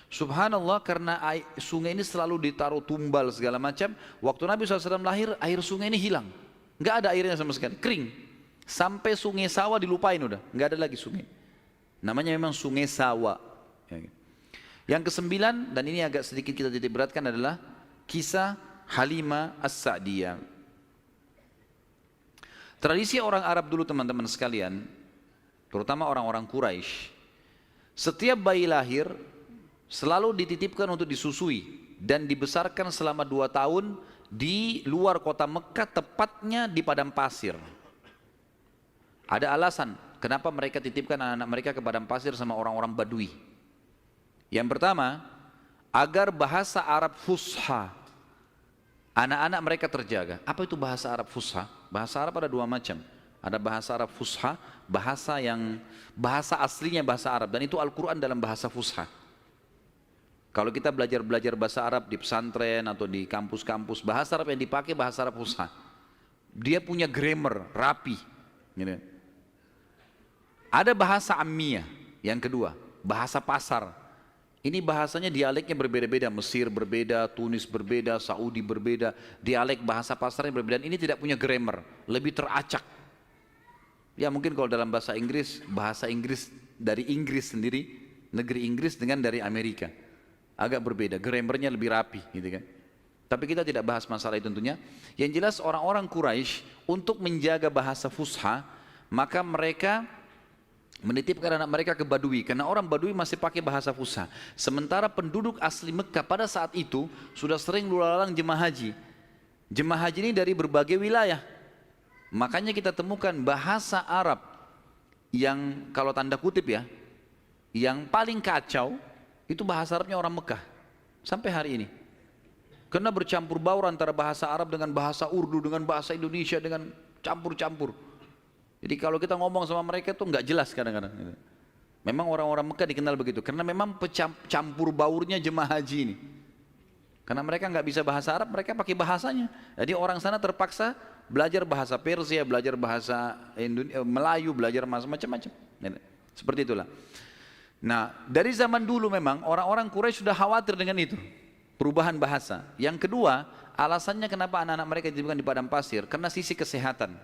Subhanallah, karena sungai ini selalu ditaruh tumbal segala macam. Waktu Nabi SAW lahir, air sungai ini hilang, nggak ada airnya sama sekali, kering. Sampai sungai Sawa dilupain udah, nggak ada lagi sungai. Namanya memang sungai Sawa. Yang ke-9, dan ini agak sedikit kita titik beratkan, adalah kisah Halimah As-Sa'diyah. Tradisi orang Arab dulu teman-teman sekalian, terutama orang-orang Quraisy, setiap bayi lahir selalu dititipkan untuk disusui dan dibesarkan selama 2 tahun di luar kota Mekah, tepatnya di padang pasir. Ada alasan kenapa mereka titipkan anak-anak mereka ke padang pasir sama orang-orang Badui. Yang pertama, agar bahasa Arab fusha anak-anak mereka terjaga. Apa itu bahasa Arab fusha? Bahasa Arab ada 2 macam. Ada bahasa Arab fusha, bahasa aslinya bahasa Arab, dan itu Al-Quran dalam bahasa fusha. Kalau kita belajar bahasa Arab di pesantren atau di kampus-kampus, bahasa Arab yang dipakai bahasa Arab fusha. Dia punya grammar rapi. Gitu. Ada bahasa ammiyah, yang kedua, bahasa pasar. Ini bahasanya dialeknya berbeda-beda, Mesir berbeda, Tunis berbeda, Saudi berbeda, dialek bahasa pasarnya berbeda. Ini tidak punya grammar, lebih teracak. Ya mungkin kalau dalam bahasa Inggris dari Inggris sendiri, negeri Inggris dengan dari Amerika, agak berbeda, grammarnya lebih rapi gitu kan. Tapi kita tidak bahas masalah itu tentunya. Yang jelas orang-orang Quraisy untuk menjaga bahasa fusha, maka mereka menitipkan anak mereka ke Badui, karena orang Badui masih pakai bahasa fusha. Sementara penduduk asli Mekah pada saat itu sudah sering lalu-lalang jemaah haji. Jemaah haji ini dari berbagai wilayah. Makanya kita temukan bahasa Arab yang kalau tanda kutip ya, yang paling kacau itu bahasa Arabnya orang Mekah sampai hari ini. Karena bercampur baur antara bahasa Arab dengan bahasa Urdu, dengan bahasa Indonesia, dengan campur-campur. Jadi kalau kita ngomong sama mereka itu nggak jelas kadang-kadang. Memang orang-orang Mekah dikenal begitu, karena memang campur baurnya jemaah haji ini. Karena mereka nggak bisa bahasa Arab, mereka pakai bahasanya. Jadi orang sana terpaksa belajar bahasa Persia, belajar bahasa Melayu, belajar macam-macam. Seperti itulah. Nah, dari zaman dulu memang orang-orang Quraisy sudah khawatir dengan itu, perubahan bahasa. Yang kedua, alasannya kenapa anak-anak mereka dititipkan di padang pasir, karena sisi kesehatan.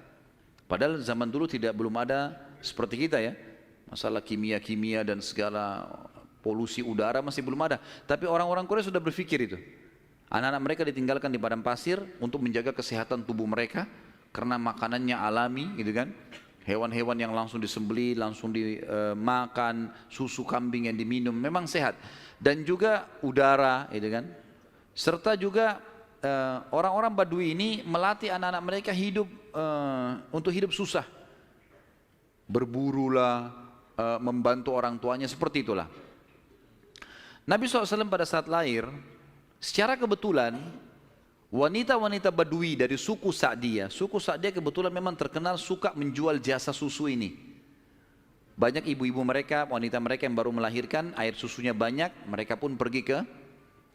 Padahal zaman dulu belum ada seperti kita ya, masalah kimia-kimia dan segala polusi udara masih belum ada. Tapi orang-orang Quraisy sudah berpikir itu. Anak-anak mereka ditinggalkan di padang pasir untuk menjaga kesehatan tubuh mereka, karena makanannya alami gitu kan. Hewan-hewan yang langsung disembelih, langsung dimakan, susu kambing yang diminum, memang sehat. Dan juga udara gitu kan. Serta juga orang-orang Badui ini melatih anak-anak mereka hidup untuk hidup susah. Berburulah, membantu orang tuanya, seperti itulah. Nabi SAW pada saat lahir, secara kebetulan wanita-wanita Badui dari suku Sa'diyah kebetulan memang terkenal suka menjual jasa susu ini. Banyak ibu-ibu mereka, wanita mereka yang baru melahirkan, air susunya banyak, mereka pun pergi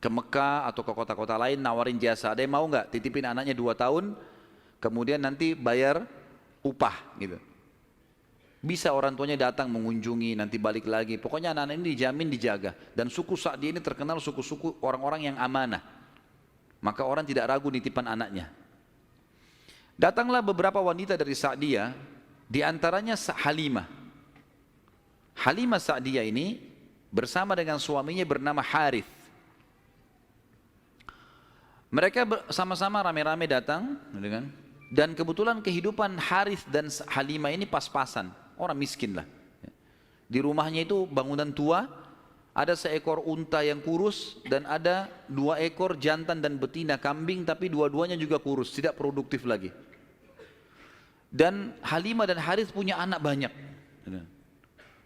ke Mekah atau ke kota-kota lain nawarin jasa. Ada yang mau nggak titipin anaknya 2 tahun, kemudian nanti bayar upah gitu. Bisa orang tuanya datang mengunjungi, nanti balik lagi. Pokoknya anak-anak ini dijamin dijaga. Dan suku Sa'diyah ini terkenal suku-suku orang-orang yang amanah. Maka orang tidak ragu nitipan anaknya. Datanglah beberapa wanita dari Sa'diyah, di antaranya Halimah. Halimah Sa'diyah ini bersama dengan suaminya bernama Harith. Mereka sama-sama rame-rame datang, dan kebetulan kehidupan Harith dan Halimah ini pas-pasan, orang miskin lah. Di rumahnya itu bangunan tua, ada seekor unta yang kurus dan ada 2 ekor jantan dan betina kambing, tapi dua-duanya juga kurus, tidak produktif lagi. Dan Halimah dan Harith punya anak banyak.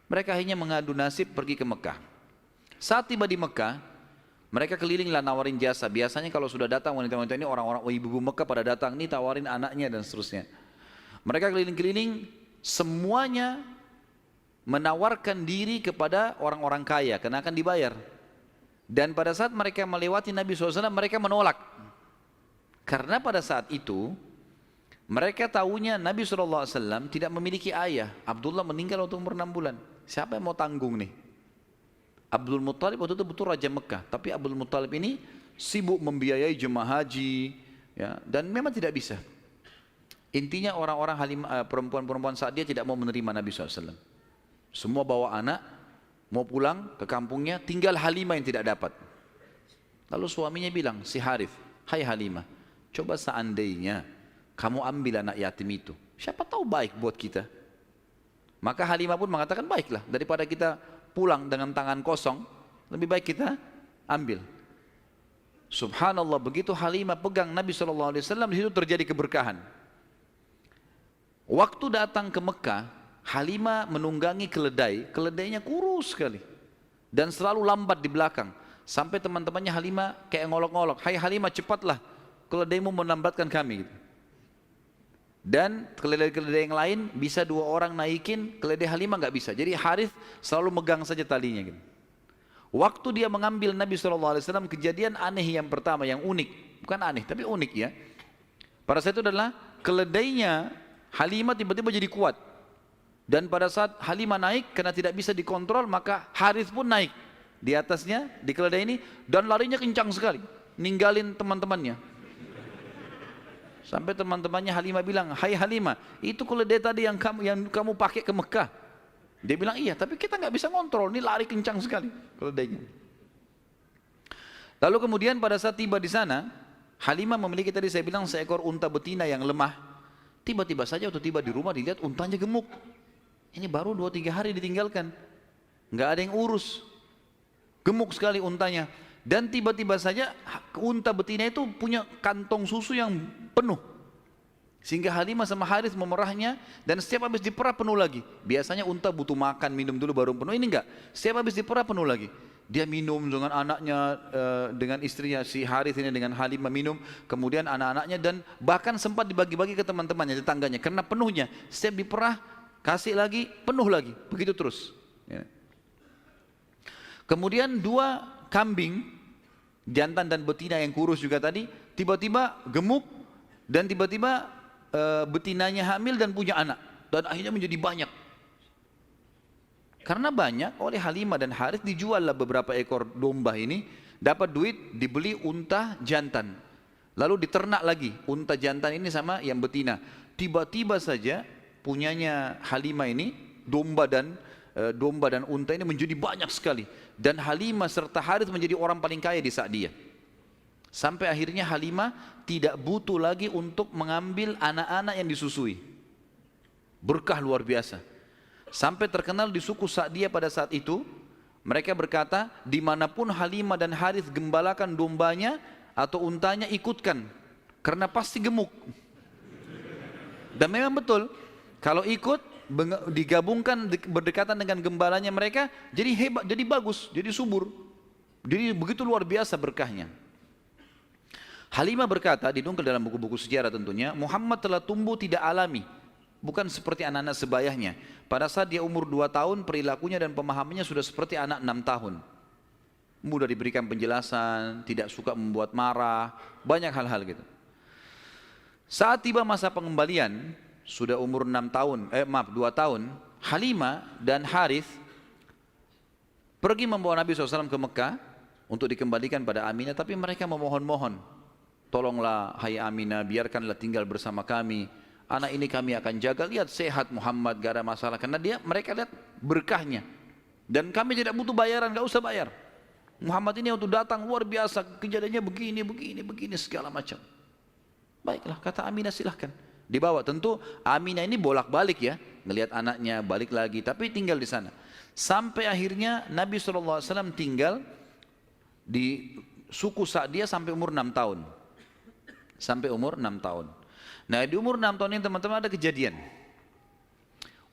Mereka akhirnya mengadu nasib pergi ke Mekah. Saat tiba di Mekah, mereka kelilinglah nawarin jasa. Biasanya kalau sudah datang wanita-wanita ini, orang-orang ibu-ibu Mekah pada datang, nih tawarin anaknya dan seterusnya. Mereka keliling-keliling, semuanya menawarkan diri kepada orang-orang kaya, karena akan dibayar. Dan pada saat mereka melewati Nabi SAW, mereka menolak. Karena pada saat itu, mereka tahunya Nabi SAW tidak memiliki ayah. Abdullah meninggal waktu umur 6 bulan. Siapa yang mau tanggung nih? Abdul Muttalib waktu itu betul Raja Mekah, tapi Abdul Muttalib ini sibuk membiayai jemaah haji, ya, dan memang tidak bisa. Intinya orang-orang perempuan-perempuan saat dia tidak mau menerima Nabi SAW. Semua bawa anak, mau pulang ke kampungnya, tinggal Halimah yang tidak dapat. Lalu suaminya bilang, si Harith, hai Halimah, coba seandainya kamu ambil anak yatim itu, siapa tahu baik buat kita. Maka Halimah pun mengatakan, baiklah, daripada kita pulang dengan tangan kosong, lebih baik kita ambil. Subhanallah, begitu Halimah pegang Nabi SAW, di situ terjadi keberkahan. Waktu datang ke Mekah, Halimah menunggangi keledai, keledainya kurus sekali dan selalu lambat di belakang. Sampai teman-temannya Halimah kayak ngolok-ngolok, "Hai Halimah, cepatlah, keledaimu melambatkan kami." Dan keledai-keledai yang lain bisa 2 orang naikin, keledai Halimah nggak bisa. Jadi Harith selalu megang saja talinya gitu. Waktu dia mengambil Nabi SAW, kejadian aneh yang pertama, yang unik, bukan aneh tapi unik ya. Pada saat itu adalah keledainya Halimah tiba-tiba jadi kuat. Dan pada saat Halimah naik, karena tidak bisa dikontrol, maka Harith pun naik di atasnya, di keledai ini, dan larinya kencang sekali, ninggalin teman-temannya. Sampai teman-temannya Halimah bilang, "Hai Halimah, itu keledai tadi yang kamu pakai ke Mekah." Dia bilang, "Iya, tapi kita nggak bisa ngontrol, ini lari kencang sekali keledainya." Lalu kemudian pada saat tiba di sana, Halimah memiliki tadi saya bilang seekor unta betina yang lemah. Tiba-tiba saja waktu tiba di rumah dilihat untanya gemuk. Ini baru 2-3 hari ditinggalkan, nggak ada yang urus, gemuk sekali untanya. Dan tiba-tiba saja unta betina itu punya kantong susu yang penuh, sehingga Halimah sama Harith memerahnya, dan setiap habis diperah penuh lagi. Biasanya unta butuh makan, minum dulu baru penuh, ini enggak, setiap habis diperah penuh lagi. Dia minum dengan anaknya, dengan istrinya si Harith ini, dengan Halimah minum, kemudian anak-anaknya, dan bahkan sempat dibagi-bagi ke teman-temannya, tetangganya, karena penuhnya. Setiap diperah, kasih lagi, penuh lagi, begitu terus ya. Kemudian 2 kambing, jantan dan betina yang kurus juga tadi, tiba-tiba gemuk, dan tiba-tiba betinanya hamil dan punya anak, dan akhirnya menjadi banyak. Karena banyak, oleh Halimah dan Harith dijuallah beberapa ekor domba ini, dapat duit, dibeli unta jantan, lalu diternak lagi unta jantan ini sama yang betina. Tiba-tiba saja punyanya Halimah ini, domba dan unta ini menjadi banyak sekali, dan Halimah serta Harith menjadi orang paling kaya di saat dia. Sampai akhirnya Halimah tidak butuh lagi untuk mengambil anak-anak yang disusui. Berkah luar biasa. Sampai terkenal di suku Sa'diyah pada saat itu, mereka berkata, dimanapun Halimah dan Harith gembalakan dombanya atau untanya, ikutkan, karena pasti gemuk. Dan memang betul, kalau ikut digabungkan berdekatan dengan gembalanya mereka, jadi hebat, jadi bagus, jadi subur, jadi begitu luar biasa berkahnya. Halimah berkata, dinukil dalam buku-buku sejarah tentunya, Muhammad telah tumbuh tidak alami, bukan seperti anak-anak sebayahnya. Pada saat dia umur 2 tahun, perilakunya dan pemahamannya sudah seperti anak 6 tahun. Mudah diberikan penjelasan, tidak suka membuat marah, banyak hal-hal gitu. Saat tiba masa pengembalian, sudah umur 2 tahun, Halimah dan Harith pergi membawa Nabi SAW ke Mekah untuk dikembalikan pada Aminah, tapi mereka memohon-mohon, "Tolonglah hai Aminah, biarkanlah tinggal bersama kami. Anak ini kami akan jaga, lihat sehat Muhammad, gak ada masalah." Karena mereka lihat berkahnya, dan kami tidak butuh bayaran, gak usah bayar. Muhammad ini waktu datang luar biasa, kejadiannya begini segala macam. Baiklah, kata Aminah, silahkan dibawa. Tentu Aminah ini bolak-balik ya, ngelihat anaknya, balik lagi, tapi tinggal di sana. Sampai akhirnya Nabi SAW tinggal di suku Sa'diyah sampai umur 6 tahun. Sampai umur 6 tahun. Nah, di umur 6 tahun ini teman-teman ada kejadian.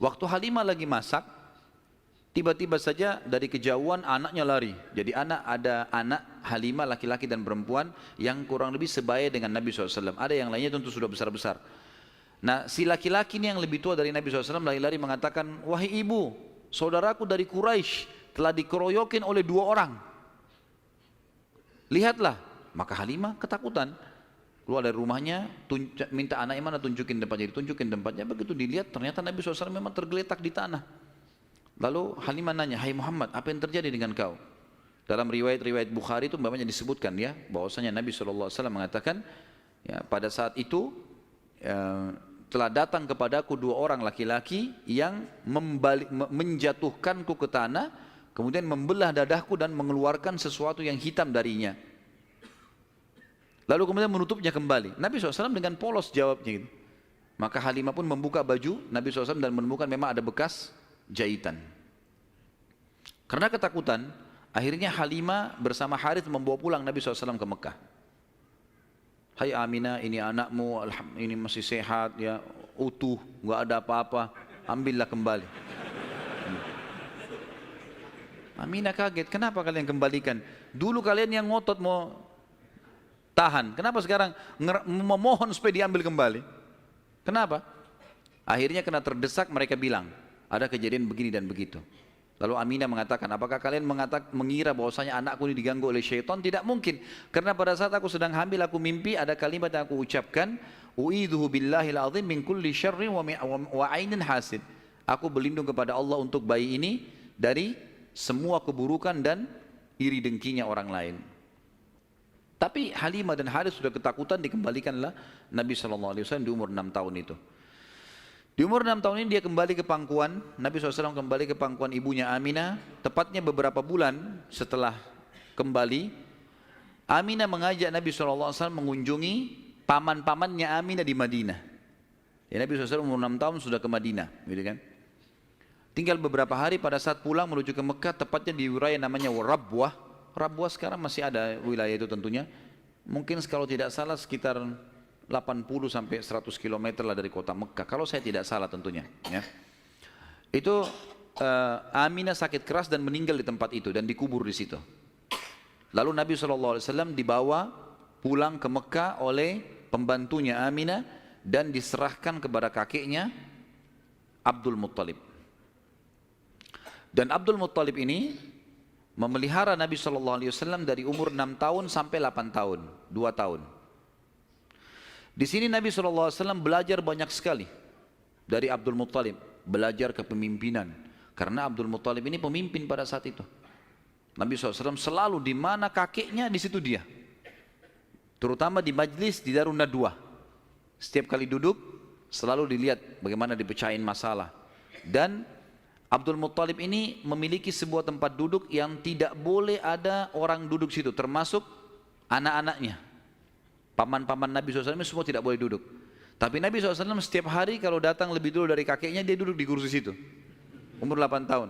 Waktu Halimah lagi masak, tiba-tiba saja dari kejauhan anaknya lari. Jadi ada anak Halimah laki-laki dan perempuan yang kurang lebih sebaya dengan Nabi SAW. Ada yang lainnya tentu sudah besar-besar. Nah, si laki-laki ini yang lebih tua dari Nabi SAW lari-lari mengatakan, "Wahai ibu, saudaraku dari Quraisy telah dikeroyokin oleh 2 orang. Lihatlah." Maka Halimah ketakutan, keluar dari rumahnya, minta anaknya mana, tunjukin tempatnya, ditunjukin tempatnya. Begitu dilihat, ternyata Nabi SAW memang tergeletak di tanah. Lalu Halimah nanya, "Hai Muhammad, apa yang terjadi dengan kau?" Dalam riwayat-riwayat Bukhari itu banyak disebutkan ya, bahwasanya Nabi SAW mengatakan, ya, pada saat itu telah datang kepadaku 2 orang laki-laki yang menjatuhkanku ke tanah, kemudian membelah dadahku dan mengeluarkan sesuatu yang hitam darinya. Lalu kemudian menutupnya kembali. Nabi SAW dengan polos jawabnya gitu. Maka Halimah pun membuka baju Nabi SAW dan menemukan memang ada bekas jahitan. Karena ketakutan, Akhirnya Halimah bersama Harith membawa pulang Nabi SAW ke Mekah. Hai Aminah, ini anakmu, ini masih sehat, ya, utuh, nggak ada apa-apa, ambillah kembali. Aminah kaget, kenapa kalian kembalikan? Dulu kalian yang ngotot mau tahan, kenapa sekarang memohon supaya diambil kembali? Kenapa? Akhirnya kena terdesak, mereka bilang, ada kejadian begini dan begitu. Lalu Aminah mengatakan, apakah kalian mengira bahwasanya anakku ini diganggu oleh syaitan? Tidak mungkin. Karena pada saat aku sedang hamil, aku mimpi ada kalimat yang aku ucapkan, u'idzuhu billahil azim min kulli syarrin wa ainin hasid. Aku berlindung kepada Allah untuk bayi ini dari semua keburukan dan iri dengkinya orang lain. Tapi Halimah dan Harith sudah ketakutan, dikembalikanlah Nabi SAW di umur 6 tahun itu. Di umur 6 tahun ini dia kembali ke pangkuan, Nabi SAW kembali ke pangkuan ibunya Aminah. Tepatnya beberapa bulan setelah kembali, Aminah mengajak Nabi SAW mengunjungi paman-pamannya Aminah di Madinah. Ya, Nabi SAW umur 6 tahun sudah ke Madinah, gitu kan? Tinggal beberapa hari pada saat pulang menuju ke Mekah, tepatnya di wilayah namanya Rabwah. Rabwah sekarang masih ada wilayah itu tentunya. Mungkin kalau tidak salah sekitar 80 sampai 100 km lah dari kota Mekah, kalau saya tidak salah tentunya. Ya. Itu Aminah sakit keras dan meninggal di tempat itu dan dikubur di situ. Lalu Nabi SAW dibawa pulang ke Mekah oleh pembantunya Aminah dan diserahkan kepada kakeknya Abdul Muttalib. Dan Abdul Muttalib ini memelihara Nabi SAW dari umur 6 tahun sampai 8 tahun, 2 tahun. Di sini Nabi SAW belajar banyak sekali dari Abdul Muttalib, belajar kepemimpinan. Karena Abdul Muttalib ini pemimpin pada saat itu. Nabi SAW selalu di mana kakeknya, di situ dia. Terutama di majlis di Darun Nadwah. Setiap kali duduk, selalu dilihat bagaimana dipecahin masalah. Dan Abdul Muttalib ini memiliki sebuah tempat duduk yang tidak boleh ada orang duduk situ, termasuk anak-anaknya. Paman-paman Nabi SAW semua tidak boleh duduk. Tapi Nabi SAW setiap hari kalau datang lebih dulu dari kakeknya, dia duduk di kursi situ. Umur 8 tahun.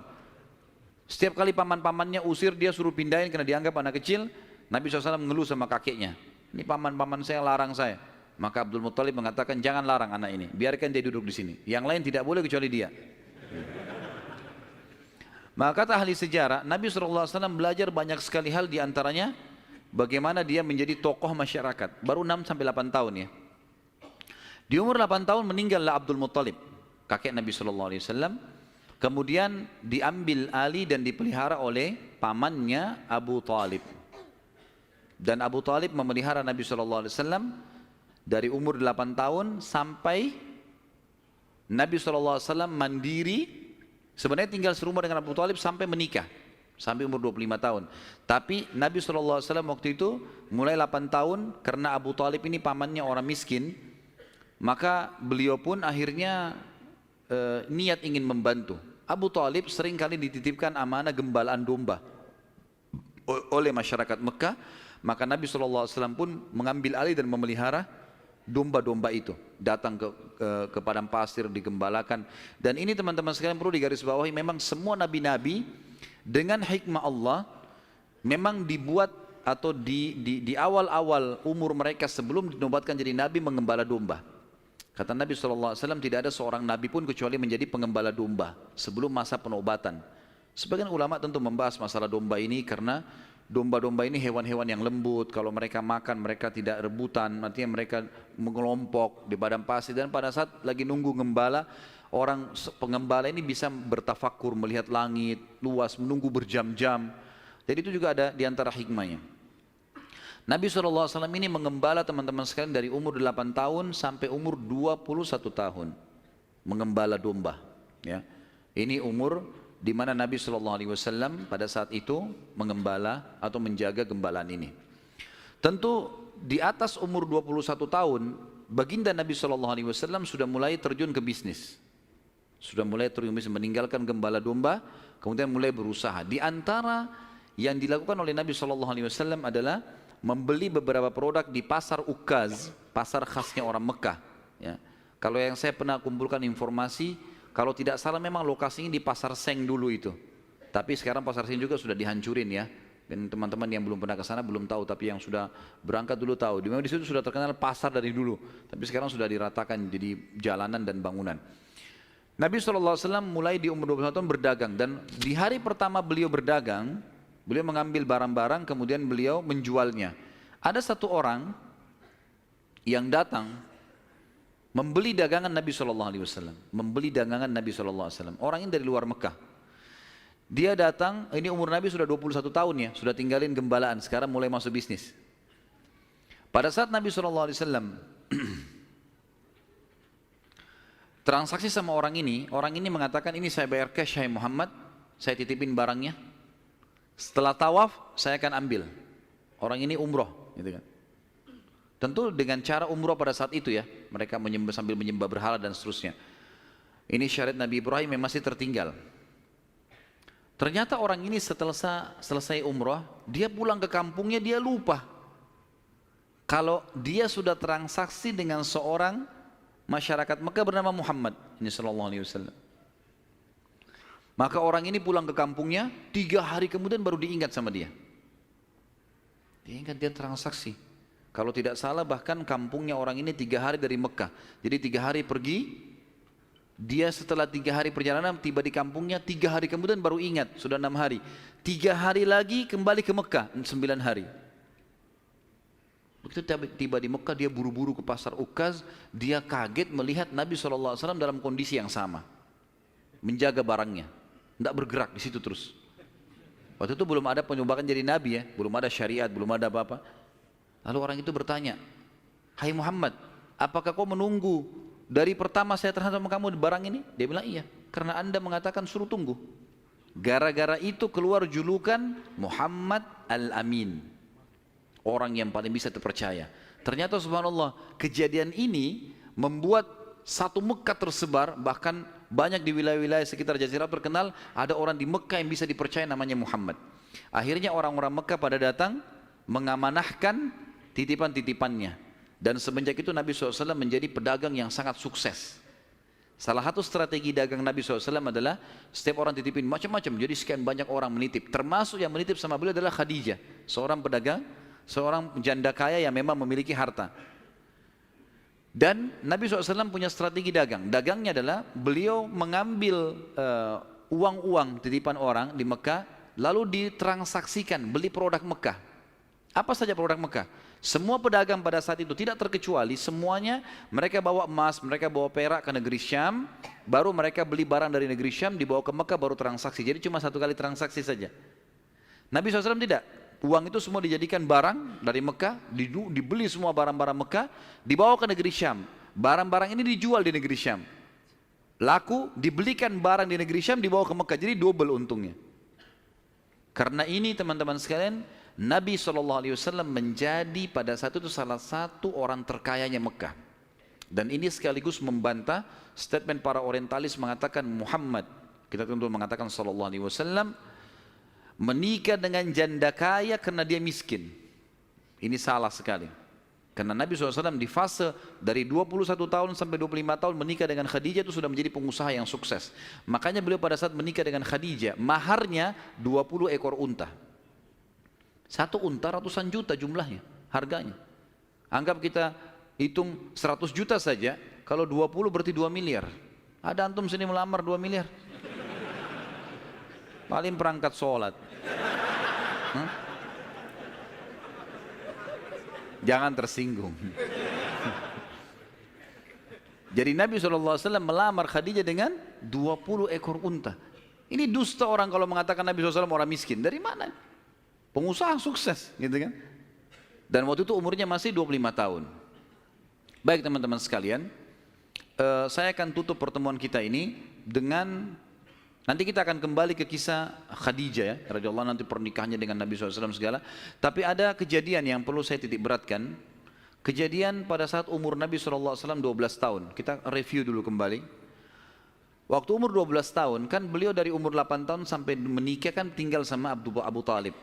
Setiap kali paman-pamannya usir, dia suruh pindahin karena dianggap anak kecil. Nabi SAW mengeluh sama kakeknya. Ini paman-paman saya larang saya. Maka Abdul Muttalib mengatakan, jangan larang anak ini, biarkan dia duduk di sini. Yang lain tidak boleh kecuali dia. Maka kata ahli sejarah, Nabi SAW belajar banyak sekali hal, diantaranya bagaimana dia menjadi tokoh masyarakat. Baru 6 sampai 8 tahun ya. Di umur 8 tahun meninggallah Abdul Muttalib, kakek Nabi SAW. Kemudian diambil alih dan dipelihara oleh pamannya Abu Talib. Dan Abu Talib memelihara Nabi SAW dari umur 8 tahun sampai Nabi SAW mandiri. Sebenarnya tinggal serumah dengan Abu Talib sampai menikah, sampai umur 25 tahun. Tapi Nabi SAW waktu itu mulai 8 tahun, karena Abu Talib ini pamannya orang miskin, maka beliau pun akhirnya niat ingin membantu. Abu Talib sering kali dititipkan amanah gembalaan domba oleh masyarakat Mekah, maka Nabi SAW pun mengambil alih dan memelihara domba-domba itu, datang ke padang pasir, digembalakan. Dan ini teman-teman sekalian perlu digarisbawahi, memang semua nabi-nabi dengan hikmah Allah memang dibuat atau di awal-awal umur mereka sebelum dinobatkan jadi nabi mengembala domba. Kata Nabi SAW, tidak ada seorang nabi pun kecuali menjadi pengembala domba sebelum masa penobatan. Sebagian ulama tentu membahas masalah domba ini karena domba-domba ini hewan-hewan yang lembut, kalau mereka makan mereka tidak rebutan, artinya mereka mengelompok di padang pasir. Dan pada saat lagi nunggu gembala, orang pengembala ini bisa bertafakur, melihat langit luas, menunggu berjam-jam. Jadi itu juga ada di antara hikmahnya. Nabi SAW ini mengembala teman-teman sekalian dari umur 8 tahun sampai umur 21 tahun. Mengembala domba. Ya. Ini umur di mana Nabi SAW pada saat itu mengembala atau menjaga gembalaan ini. Tentu di atas umur 21 tahun, baginda Nabi SAW sudah mulai terjun ke bisnis. Sudah mulai terjun ke bisnis, meninggalkan gembala domba, kemudian mulai berusaha. Di antara yang dilakukan oleh Nabi SAW adalah membeli beberapa produk di pasar Ukaz, pasar khasnya orang Mekah. Ya. Kalau yang saya pernah kumpulkan informasi, kalau tidak salah memang lokasinya di pasar Seng dulu itu. Tapi sekarang pasar sini juga sudah dihancurin ya. Dan teman-teman yang belum pernah ke sana belum tahu, tapi yang sudah berangkat dulu tahu. Di situ sudah terkenal pasar dari dulu, tapi sekarang sudah diratakan jadi jalanan dan bangunan. Nabi SAW mulai di umur 21 tahun berdagang, dan di hari pertama beliau berdagang, beliau mengambil barang-barang kemudian beliau menjualnya. Ada satu orang yang datang membeli dagangan Nabi SAW, membeli dagangan Nabi SAW. Orang ini dari luar Mekah. Dia datang, ini umur Nabi sudah 21 tahun ya, sudah tinggalin gembalaan, sekarang mulai masuk bisnis. Pada saat Nabi SAW transaksi sama orang ini mengatakan, ini saya bayar cash, hai Muhammad, saya titipin barangnya. Setelah tawaf, saya akan ambil. Orang ini umroh, gitu kan. Tentu dengan cara umroh pada saat itu ya, mereka sambil menyembah berhala dan seterusnya. Ini syariat Nabi Ibrahim yang masih tertinggal. Ternyata orang ini setelah selesai umrah, dia pulang ke kampungnya, dia lupa kalau dia sudah transaksi dengan seorang masyarakat Mekah bernama Muhammad sallallahu alaihi wasallam. Maka orang ini pulang ke kampungnya, 3 hari kemudian baru diingat sama dia. Dia ingat dia transaksi. Kalau tidak salah bahkan kampungnya orang ini 3 hari dari Mekah. Jadi 3 hari pergi, dia setelah 3 hari perjalanan tiba di kampungnya, 3 hari kemudian baru ingat, sudah 6 hari. 3 hari lagi kembali ke Mekah, 9 hari. Begitu tiba di Mekah, dia buru-buru ke pasar Ukaz, dia kaget melihat Nabi SAW dalam kondisi yang sama. Menjaga barangnya, tidak bergerak di situ terus. Waktu itu belum ada penyumbatan jadi Nabi ya, belum ada syariat, belum ada apa-apa. Lalu orang itu bertanya, hai Muhammad, apakah kau menunggu dari pertama saya terhadap kamu barang ini? Dia bilang iya, karena anda mengatakan suruh tunggu. Gara-gara itu keluar julukan Muhammad Al-Amin, orang yang paling bisa terpercaya. Ternyata subhanallah, kejadian ini membuat satu Mekah tersebar, bahkan banyak di wilayah-wilayah sekitar Jazirah terkenal, ada orang di Mekah yang bisa dipercaya namanya Muhammad. Akhirnya orang-orang Mekah pada datang mengamanahkan titipan-titipannya. Dan semenjak itu Nabi SAW menjadi pedagang yang sangat sukses. Salah satu strategi dagang Nabi SAW adalah setiap orang titipin macam-macam. Jadi sekian banyak orang menitip. Termasuk yang menitip sama beliau adalah Khadijah, seorang pedagang, seorang janda kaya yang memang memiliki harta. Dan Nabi SAW punya strategi dagang. Dagangnya adalah beliau mengambil uang-uang titipan orang di Mekah, lalu ditransaksikan, beli produk Mekah. Apa saja produk Mekah? Semua pedagang pada saat itu tidak terkecuali, semuanya mereka bawa emas, mereka bawa perak ke negeri Syam, baru mereka beli barang dari negeri Syam, dibawa ke Mekah baru transaksi. Jadi cuma 1 kali transaksi saja. Nabi SAW tidak. Uang itu semua dijadikan barang dari Mekah, dibeli semua barang-barang Mekah, dibawa ke negeri Syam. Barang-barang ini dijual di negeri Syam. Laku, dibelikan barang di negeri Syam, dibawa ke Mekah. Jadi double untungnya. Karena ini teman-teman sekalian, Nabi SAW menjadi pada saat itu salah satu orang terkayanya Mekah. Dan ini sekaligus membantah statement para orientalis mengatakan Muhammad, kita tentu mengatakan SAW, menikah dengan janda kaya karena dia miskin. Ini salah sekali. Karena Nabi SAW di fase dari 21 tahun sampai 25 tahun menikah dengan Khadijah itu sudah menjadi pengusaha yang sukses. Makanya beliau pada saat menikah dengan Khadijah, maharnya 20 ekor unta. 1 unta ratusan juta jumlahnya, harganya. Anggap kita hitung 100 juta saja, kalau 20 berarti 2 miliar. Ada antum sini melamar 2 miliar? Paling perangkat sholat. Jangan tersinggung. Jadi Nabi SAW melamar Khadijah dengan 20 ekor unta. Ini dusta orang kalau mengatakan Nabi SAW orang miskin. Dari mana? Pengusaha sukses, gitu kan? Dan waktu itu umurnya masih 25 tahun. Baik teman-teman sekalian, saya akan tutup pertemuan kita ini dengan, nanti kita akan kembali ke kisah Khadijah ya, radhiyallahu anha, nanti pernikahannya dengan Nabi SAW segala. Tapi ada kejadian yang perlu saya titik beratkan. Kejadian pada saat umur Nabi SAW 12 tahun. Kita review dulu kembali. Waktu umur 12 tahun, kan beliau dari umur 8 tahun sampai menikah kan tinggal sama Abu Talib.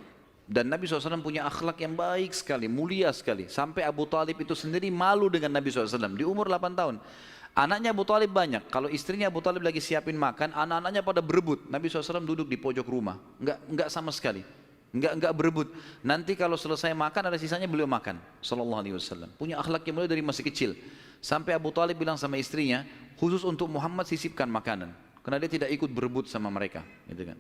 Dan Nabi SAW punya akhlak yang baik sekali, mulia sekali. Sampai Abu Talib itu sendiri malu dengan Nabi SAW di umur 8 tahun. Anaknya Abu Talib banyak. Kalau istrinya Abu Talib lagi siapin makan, anak-anaknya pada berebut. Nabi SAW duduk di pojok rumah. Enggak sama sekali. Enggak berebut. Nanti kalau selesai makan ada sisanya beliau makan. Sallallahu alaihi wasallam. Punya akhlak yang mulia dari masih kecil. Sampai Abu Talib bilang sama istrinya, khusus untuk Muhammad sisipkan makanan. Karena dia tidak ikut berebut sama mereka. Gitu kan.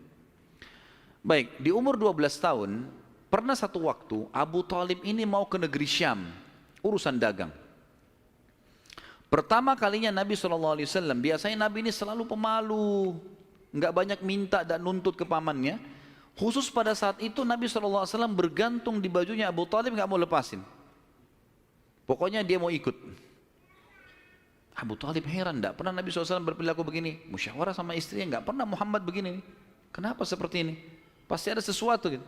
Baik, di umur 12 tahun, pernah satu waktu Abu Talib ini mau ke negeri Syam. Urusan dagang. Pertama kalinya Nabi SAW, biasanya Nabi ini selalu pemalu, nggak banyak minta dan nuntut ke pamannya. Khusus pada saat itu Nabi SAW bergantung di bajunya Abu Talib, nggak mau lepasin. Pokoknya dia mau ikut. Abu Talib heran, nggak pernah Nabi SAW berperilaku begini. Musyawarah sama istrinya, nggak pernah Muhammad begini. Kenapa seperti ini? Pasti ada sesuatu gitu.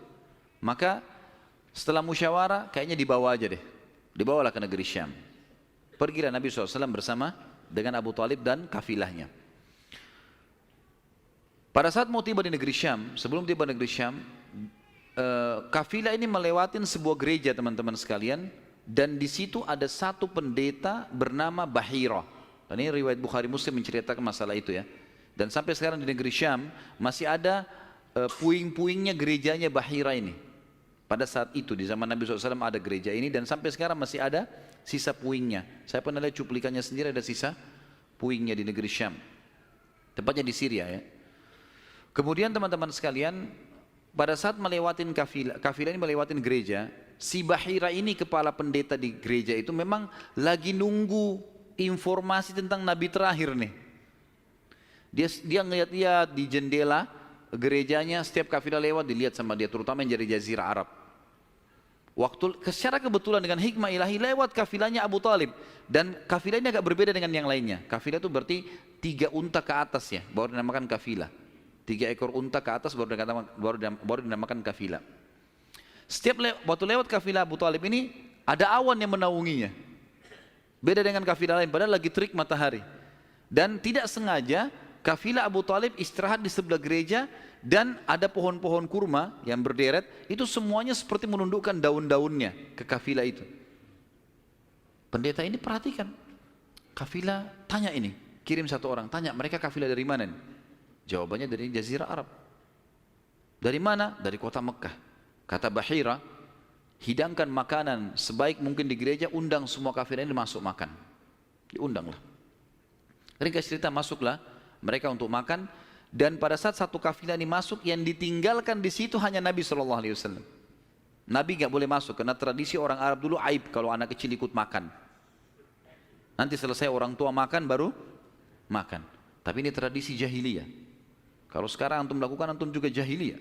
Maka setelah musyawarah, kayaknya dibawa aja deh. Dibawalah ke negeri Syam. Pergilah Nabi SAW bersama dengan Abu Talib dan kafilahnya. Pada saat mau tiba di negeri Syam, sebelum tiba di negeri Syam, kafilah ini melewatin sebuah gereja teman-teman sekalian, dan di situ ada satu pendeta bernama Bahira. Dan ini riwayat Bukhari Muslim menceritakan masalah itu ya. Dan sampai sekarang di negeri Syam masih ada puing-puingnya gerejanya Bahira ini. Pada saat itu di zaman Nabi SAW ada gereja ini dan sampai sekarang masih ada sisa puingnya. Saya pernah lihat cuplikannya sendiri, ada sisa puingnya di negeri Syam. Tepatnya di Syria ya. Kemudian teman-teman sekalian, pada saat melewatin kafilah ini melewatin gereja, si Bahira ini kepala pendeta di gereja itu memang lagi nunggu informasi tentang Nabi terakhir nih. Dia ngeliat-liat di jendela gerejanya, setiap kafilah lewat dilihat sama dia, terutama yang dari Jazirah Arab. Secara kebetulan dengan hikmah ilahi lewat kafilahnya Abu Talib, dan kafilah ini agak berbeda dengan yang lainnya. Kafilah itu berarti 3 unta ke atas ya, baru dinamakan kafilah. 3 ekor unta ke atas baru dinamakan kafilah. Waktu lewat kafilah Abu Talib ini ada awan yang menaunginya. Beda dengan kafilah lain, padahal lagi terik matahari. Dan tidak sengaja kafilah Abu Talib istirahat di sebelah gereja dan ada pohon-pohon kurma yang berderet, itu semuanya seperti menundukkan daun-daunnya ke kafilah itu. Pendeta ini perhatikan, kafilah tanya ini, kirim satu orang, tanya mereka kafilah dari mana nih? Jawabannya dari Jazirah Arab. Dari mana? Dari kota Mekah. Kata Bahira, hidangkan makanan sebaik mungkin di gereja, undang semua kafilah ini masuk makan. Diundanglah. Ringkas cerita, masuklah mereka untuk makan. Dan pada saat satu kafilah ini masuk, yang ditinggalkan di situ hanya Nabi SAW. Nabi nggak boleh masuk karena tradisi orang Arab dulu aib kalau anak kecil ikut makan. Nanti selesai orang tua makan baru makan. Tapi ini tradisi jahiliyah. Kalau sekarang antum lakukan, antum juga jahiliyah.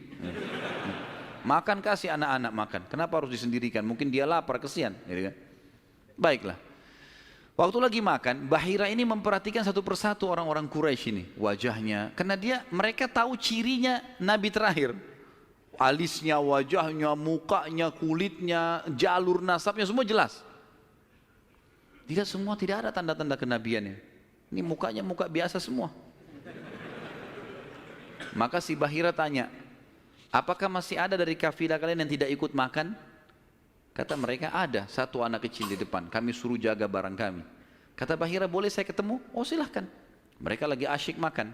Makan, kasih anak-anak makan. Kenapa harus disendirikan? Mungkin dia lapar, kesian. Baiklah. Waktu lagi makan, Bahira ini memperhatikan satu persatu orang-orang Quraisy ini, wajahnya. Karena mereka tahu cirinya Nabi terakhir. Alisnya, wajahnya, mukanya, kulitnya, jalur nasabnya, semua jelas. Tidak semua, tidak ada tanda-tanda kenabiannya. Ini mukanya muka biasa semua. Maka si Bahira tanya, apakah masih ada dari kafilah kalian yang tidak ikut makan? Kata mereka, ada satu anak kecil di depan, kami suruh jaga barang kami. Kata Bahira, boleh saya ketemu? Oh silahkan. Mereka lagi asyik makan.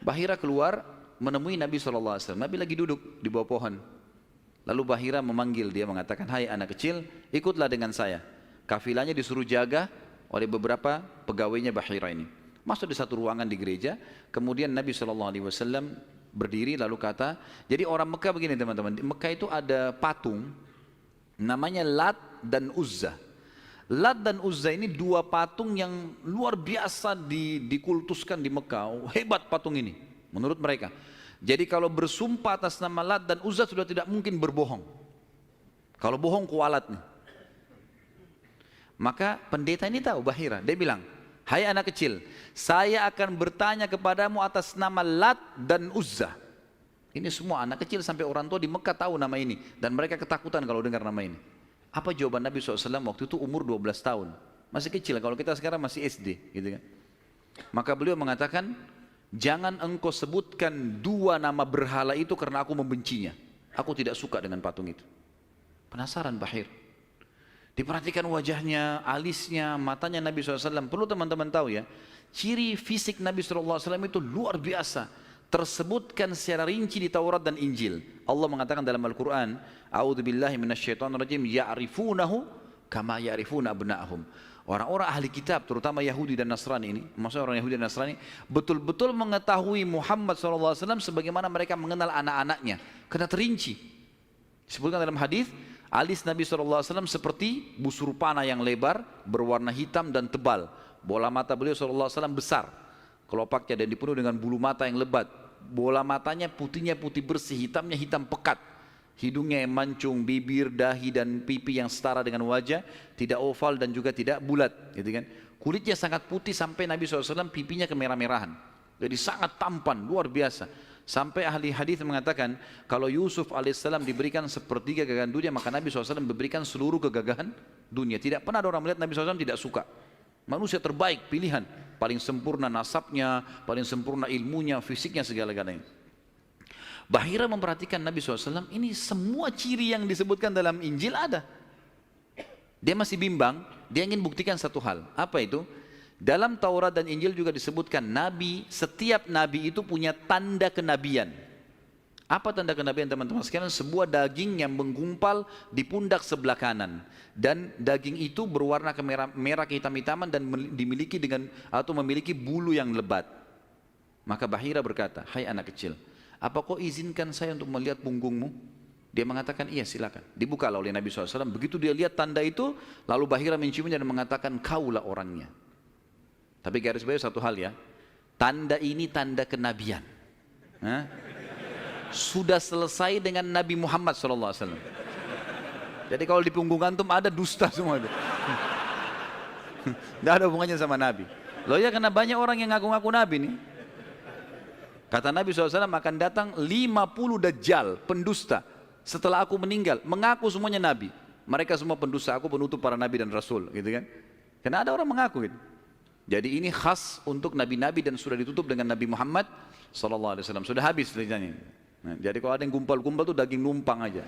Bahira keluar menemui Nabi SAW. Nabi lagi duduk di bawah pohon. Lalu Bahira memanggil dia, mengatakan, hai anak kecil, ikutlah dengan saya. Kafilahnya disuruh jaga oleh beberapa pegawainya Bahira ini. Masuk di satu ruangan di gereja. Kemudian Nabi SAW berdiri lalu kata, jadi orang Mekah begini teman-teman, di Mekah itu ada patung namanya Lat dan Uzza. Lat dan Uzza ini 2 patung yang luar biasa dikultuskan di Mekah. Hebat patung ini menurut mereka. Jadi kalau bersumpah atas nama Lat dan Uzza sudah tidak mungkin berbohong. Kalau bohong kualat nih. Maka pendeta ini tahu Bahira, dia bilang, hai anak kecil, saya akan bertanya kepadamu atas nama Lat dan Uzza. Ini semua anak kecil sampai orang tua di Mekah tahu nama ini. Dan mereka ketakutan kalau dengar nama ini. Apa jawaban Nabi SAW waktu itu? Umur 12 tahun. Masih kecil, kalau kita sekarang masih SD. Gitu kan? Maka beliau mengatakan, jangan engkau sebutkan 2 nama berhala itu karena aku membencinya. Aku tidak suka dengan patung itu. Penasaran Bahir. Diperhatikan wajahnya, alisnya, matanya Nabi SAW. Perlu teman-teman tahu ya, ciri fisik Nabi SAW itu luar biasa. Tersebutkan secara rinci di Taurat dan Injil. Allah mengatakan dalam Al-Quran, A'udzubillahi minasyaitonirrajim, ya'rifunahu kama ya'rifuna abna'ahum. Orang-orang ahli kitab, terutama Yahudi dan Nasrani ini, maksudnya orang Yahudi dan Nasrani, betul-betul mengetahui Muhammad SAW sebagaimana mereka mengenal anak-anaknya. Karena terinci. Disebutkan dalam hadis, alis Nabi SAW seperti busur panah yang lebar, berwarna hitam dan tebal. Bola mata beliau SAW besar, kelopaknya, dan dipenuhi dengan bulu mata yang lebat. Bola matanya putihnya putih bersih, hitamnya hitam pekat. Hidungnya yang mancung, bibir, dahi dan pipi yang setara dengan wajah, tidak oval dan juga tidak bulat, gitu kan. Kulitnya sangat putih sampai Nabi SAW pipinya kemerah-merahan. Jadi sangat tampan, luar biasa. Sampai ahli hadis mengatakan kalau Yusuf alaihissalam diberikan sepertiga gagahan dunia, maka Nabi SAW memberikan seluruh kegagahan dunia. Tidak pernah ada orang melihat Nabi SAW tidak suka. Manusia terbaik, pilihan, paling sempurna nasabnya, paling sempurna ilmunya, fisiknya, segala-galanya. Bahira memperhatikan Nabi SAW, ini semua ciri yang disebutkan dalam Injil ada. Dia masih bimbang, dia ingin buktikan satu hal. Apa itu? Dalam Taurat dan Injil juga disebutkan Nabi, setiap Nabi itu punya tanda kenabian. Apa tanda kenabian teman-teman sekalian? Sebuah daging yang menggumpal di pundak sebelah kanan. Dan daging itu berwarna merah kehitam-hitaman dan dimiliki dengan atau memiliki bulu yang lebat. Maka Bahira berkata, hai anak kecil, apa kau izinkan saya untuk melihat punggungmu? Dia mengatakan, iya silakan. Dibukalah oleh Nabi SAW. Begitu dia lihat tanda itu, lalu Bahira menciumnya dan mengatakan, kaulah orangnya. Tapi garis bawah satu hal ya, tanda ini tanda kenabian. Sudah selesai dengan Nabi Muhammad SAW. Jadi kalau di punggung antum ada dusta semua itu. Tidak ada hubungannya sama Nabi. Loh ya, karena banyak orang yang ngaku-ngaku Nabi nih. Kata Nabi SAW akan datang 50 dajjal, pendusta setelah aku meninggal, mengaku semuanya Nabi. Mereka semua pendusta, aku penutup para Nabi dan Rasul, gitu kan. Karena ada orang mengaku gitu. Jadi ini khas untuk Nabi-Nabi dan sudah ditutup dengan Nabi Muhammad SAW. Sudah habis ceritanya. Nah, jadi kalau ada yang gumpal-gumpal itu daging numpang aja.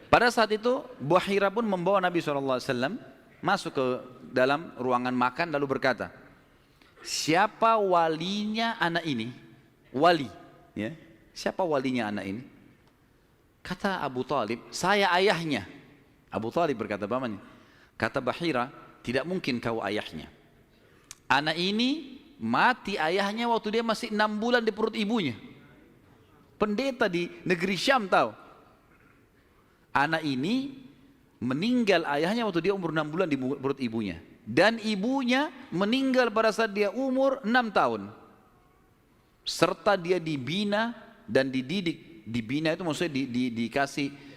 Pada saat itu Bahira pun membawa Nabi SAW masuk ke dalam ruangan makan lalu berkata, siapa walinya anak ini? Wali, ya. Siapa walinya anak ini? Kata Abu Talib, saya ayahnya. Abu Talib berkata, pamannya. Kata Bahira, tidak mungkin kau ayahnya. Anak ini mati ayahnya waktu dia masih 6 bulan di perut ibunya. Pendeta di negeri Syam tahu. Anak ini meninggal ayahnya waktu dia umur 6 bulan di perut ibunya. Dan ibunya meninggal pada saat dia umur 6 tahun. Serta dia dibina dan dididik. Dibina itu maksudnya dikasih,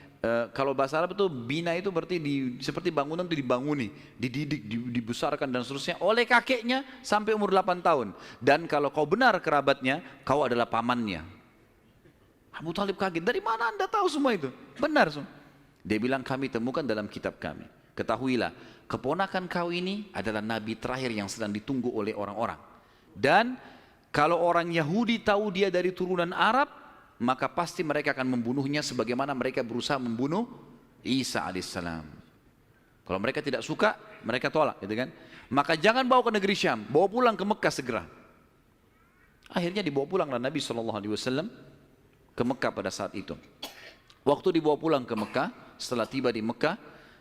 kalau bahasa Arab itu bina itu berarti seperti bangunan itu dibanguni, dididik, dibesarkan dan seterusnya oleh kakeknya sampai umur 8 tahun. Dan kalau kau benar kerabatnya, kau adalah pamannya. Abu Talib kaget, dari mana anda tahu semua itu? Benar semua. Dia bilang, kami temukan dalam kitab kami. Ketahuilah, keponakan kau ini adalah nabi terakhir yang sedang ditunggu oleh orang-orang. Dan kalau orang Yahudi tahu dia dari turunan Arab, maka pasti mereka akan membunuhnya sebagaimana mereka berusaha membunuh Isa alaihissalam. Kalau mereka tidak suka, mereka tolak, gitu kan? Maka jangan bawa ke negeri Syam, bawa pulang ke Mekah segera. Akhirnya dibawa pulanglah Nabi SAW ke Mekah pada saat itu. Waktu dibawa pulang ke Mekah, setelah tiba di Mekah,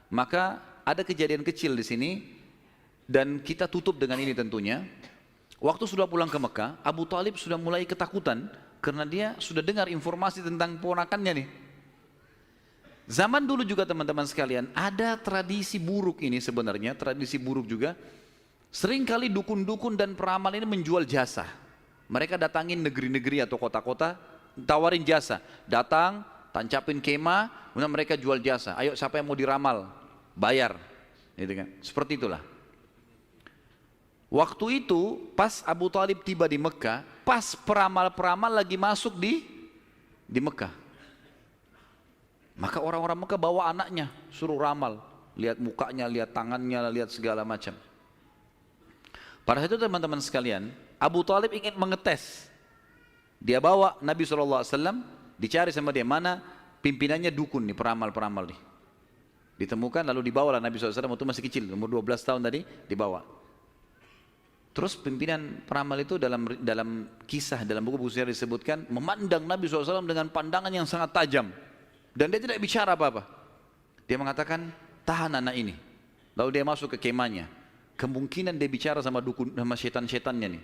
maka ada kejadian kecil di sini dan kita tutup dengan ini tentunya. Waktu sudah pulang ke Mekah, Abu Talib sudah mulai ketakutan karena dia sudah dengar informasi tentang ponakannya nih. Zaman dulu juga teman-teman sekalian, ada tradisi buruk ini sebenarnya, tradisi buruk juga. Seringkali dukun-dukun dan peramal ini menjual jasa. Mereka datangin negeri-negeri atau kota-kota, tawarin jasa. Datang, tancapin kemah, kemudian mereka jual jasa. Ayo siapa yang mau diramal, bayar. Gitu kan? Seperti itulah. Waktu itu pas Abu Talib tiba di Mekah, pas peramal-peramal lagi masuk di Mekah. Maka orang-orang Mekah bawa anaknya, suruh ramal. Lihat mukanya, lihat tangannya, lihat segala macam. Pada saat itu teman-teman sekalian, Abu Talib ingin mengetes. Dia bawa Nabi SAW, dicari sama dia, mana pimpinannya dukun nih, peramal-peramal nih. Ditemukan lalu dibawalah Nabi SAW waktu masih kecil, umur 12 tahun tadi dibawa. Terus pimpinan peramal itu dalam kisah, dalam buku-buku sejarah disebutkan memandang Nabi SAW dengan pandangan yang sangat tajam. Dan dia tidak bicara apa-apa. Dia mengatakan, tahan anak ini. Lalu dia masuk ke kemahnya. Kemungkinan dia bicara sama dukun, sama setan-setannya nih.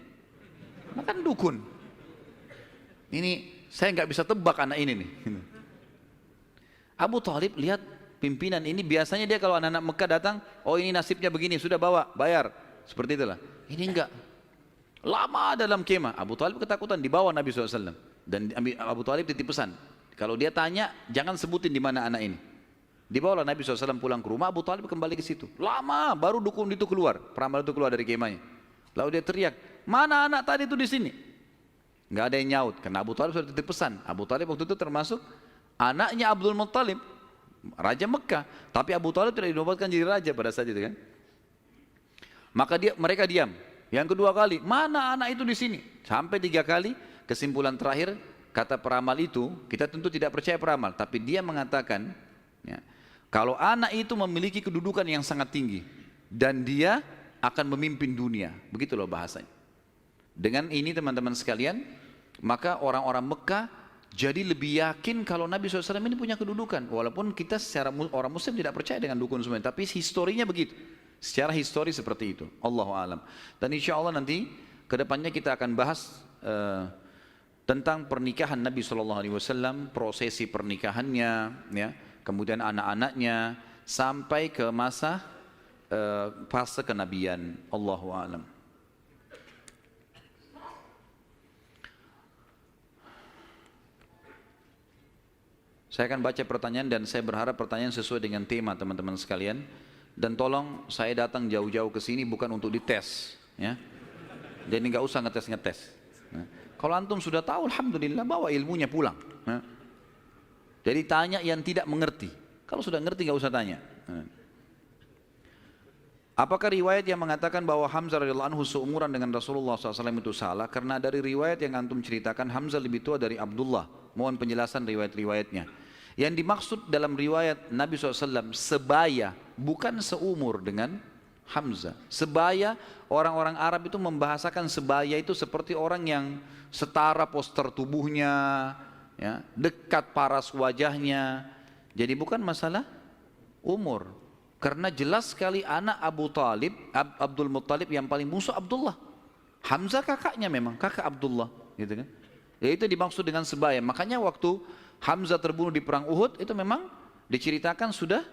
Makan dukun. Ini saya nggak bisa tebak anak ini nih. Abu Thalib lihat pimpinan ini, biasanya dia kalau anak-anak Mekah datang, oh ini nasibnya begini, sudah bawa, bayar. Seperti itulah. Ini enggak. Lama dalam kemah. Abu Thalib ketakutan, dibawa Nabi SAW. Dan Abu Thalib titip pesan. Kalau dia tanya, jangan sebutin di mana anak ini. Dibawalah Nabi SAW pulang ke rumah, Abu Thalib kembali ke situ. Lama, baru dukun itu keluar. Peramal itu keluar dari kemahnya. Lalu dia teriak, mana anak tadi itu di sini? Enggak ada yang nyaut, karena Abu Thalib sudah titip pesan. Abu Thalib waktu itu termasuk anaknya Abdul Muttalib, Raja Mekah. Tapi Abu Thalib tidak dinobatkan jadi raja pada saat itu kan. Maka mereka diam. Yang kedua kali, mana anak itu di sini? Sampai 3 kali, kesimpulan terakhir, kata peramal itu, kita tentu tidak percaya peramal, tapi dia mengatakan, ya, kalau anak itu memiliki kedudukan yang sangat tinggi, dan dia akan memimpin dunia. Begitu loh bahasanya. Dengan ini teman-teman sekalian, maka orang-orang Mekah jadi lebih yakin kalau Nabi SAW ini punya kedudukan. Walaupun kita secara orang Muslim tidak percaya dengan dukun semua, tapi historinya begitu. Secara histori seperti itu, Allahu a'lam. Dan insya Allah nanti kedepannya kita akan bahas tentang pernikahan Nabi SAW, prosesi pernikahannya, ya, kemudian anak-anaknya sampai ke masa fase kenabian. Allahu a'lam. Saya akan baca pertanyaan dan saya berharap pertanyaan sesuai dengan tema teman-teman sekalian. Dan tolong saya datang jauh-jauh ke sini bukan untuk dites, ya. Jadi nggak usah ngetes-ngetes. Nah, kalau antum sudah tahu, alhamdulillah, bawa ilmunya pulang. Nah. Jadi tanya yang tidak mengerti. Kalau sudah ngerti nggak usah tanya. Nah. Apakah riwayat yang mengatakan bahwa Hamzah radhiyallahu anhu seumuran dengan Rasulullah SAW itu salah? Karena dari riwayat yang antum ceritakan Hamzah lebih tua dari Abdullah. Mohon penjelasan riwayat-riwayatnya. Yang dimaksud dalam riwayat Nabi SAW sebaya, bukan seumur dengan Hamzah. Sebaya, orang-orang Arab itu membahasakan sebaya itu seperti orang yang setara postur tubuhnya, ya, dekat paras wajahnya. Jadi bukan masalah umur. Karena jelas sekali anak Abu Talib, Abdul Muttalib yang paling musuh Abdullah. Hamzah kakaknya memang, kakak Abdullah, gitu kan. Ya itu dimaksud dengan sebaya. Makanya waktu Hamzah terbunuh di perang Uhud itu memang diceritakan sudah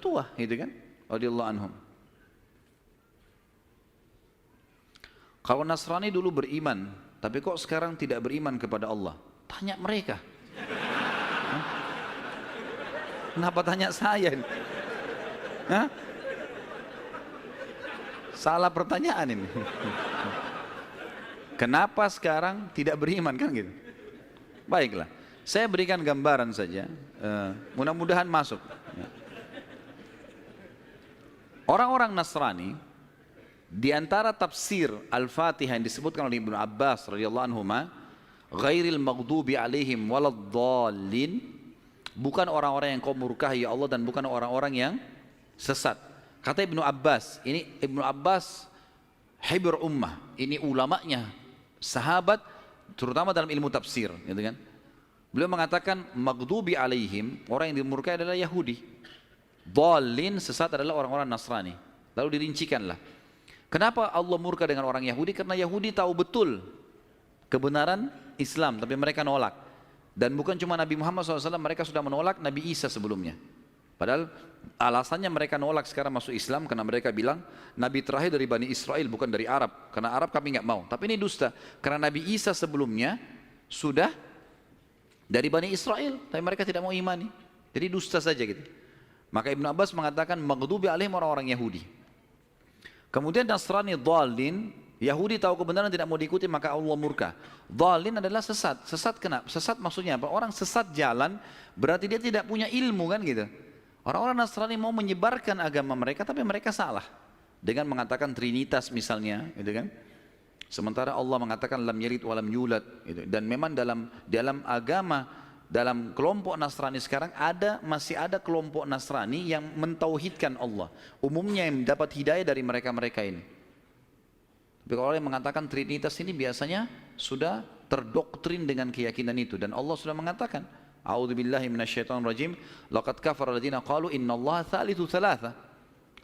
tua, gitu kan? Radhiyallahu anhum. Kalau Nasrani dulu beriman, tapi kok sekarang tidak beriman kepada Allah? Tanya mereka. Hah? Kenapa tanya saya? Hah? Salah pertanyaan ini. Kenapa sekarang tidak beriman kan gitu? Baiklah. Saya berikan gambaran saja, mudah-mudahan masuk. Orang-orang Nasrani, di antara tafsir Al-Fatihah yang disebutkan oleh Ibnu Abbas radhiyallahu anhu, ghairil maghdubi alaihim waladdallin, bukan orang-orang yang kau murkahi ya Allah dan bukan orang-orang yang sesat. Kata Ibnu Abbas, ini Ibnu Abbas hibr ummah, ini ulamanya, sahabat, terutama dalam ilmu tafsir, gitu kan? Beliau mengatakan maghdubi alaihim, orang yang dimurkai adalah Yahudi. Dhalin, sesat adalah orang-orang Nasrani. Lalu dirincikanlah. Kenapa Allah murka dengan orang Yahudi? Karena Yahudi tahu betul kebenaran Islam, tapi mereka nolak. Dan bukan cuma Nabi Muhammad SAW, mereka sudah menolak Nabi Isa sebelumnya. Padahal alasannya mereka nolak sekarang masuk Islam karena mereka bilang Nabi terakhir dari Bani Israel, bukan dari Arab. Karena Arab kami nggak mau. Tapi ini dusta. Karena Nabi Isa sebelumnya sudah dari Bani Israel, tapi mereka tidak mau imani. Jadi dusta saja gitu. Maka Ibnu Abbas mengatakan maghdubi alaihim, orang-orang Yahudi. Kemudian Nasrani dhalin, Yahudi tahu kebenaran tidak mau diikuti maka Allah murka. Dhalin adalah sesat. Sesat kenapa? Sesat maksudnya apa? Orang sesat jalan berarti dia tidak punya ilmu kan gitu. Orang-orang Nasrani mau menyebarkan agama mereka tapi mereka salah. Dengan mengatakan Trinitas misalnya, gitu kan? Sementara Allah mengatakan lam yalid wa lam yulad, gitu. Dan memang dalam agama dalam kelompok Nasrani sekarang masih ada kelompok Nasrani yang mentauhidkan Allah. Umumnya yang mendapat hidayah dari mereka-mereka ini. Tapi kalau orang yang mengatakan Trinitas ini biasanya sudah terdoktrin dengan keyakinan itu, dan Allah sudah mengatakan, A'udzubillahi minasyaitonirrajim, laqad kafara alladziina qalu innallaha tsalitsu tsalatsa.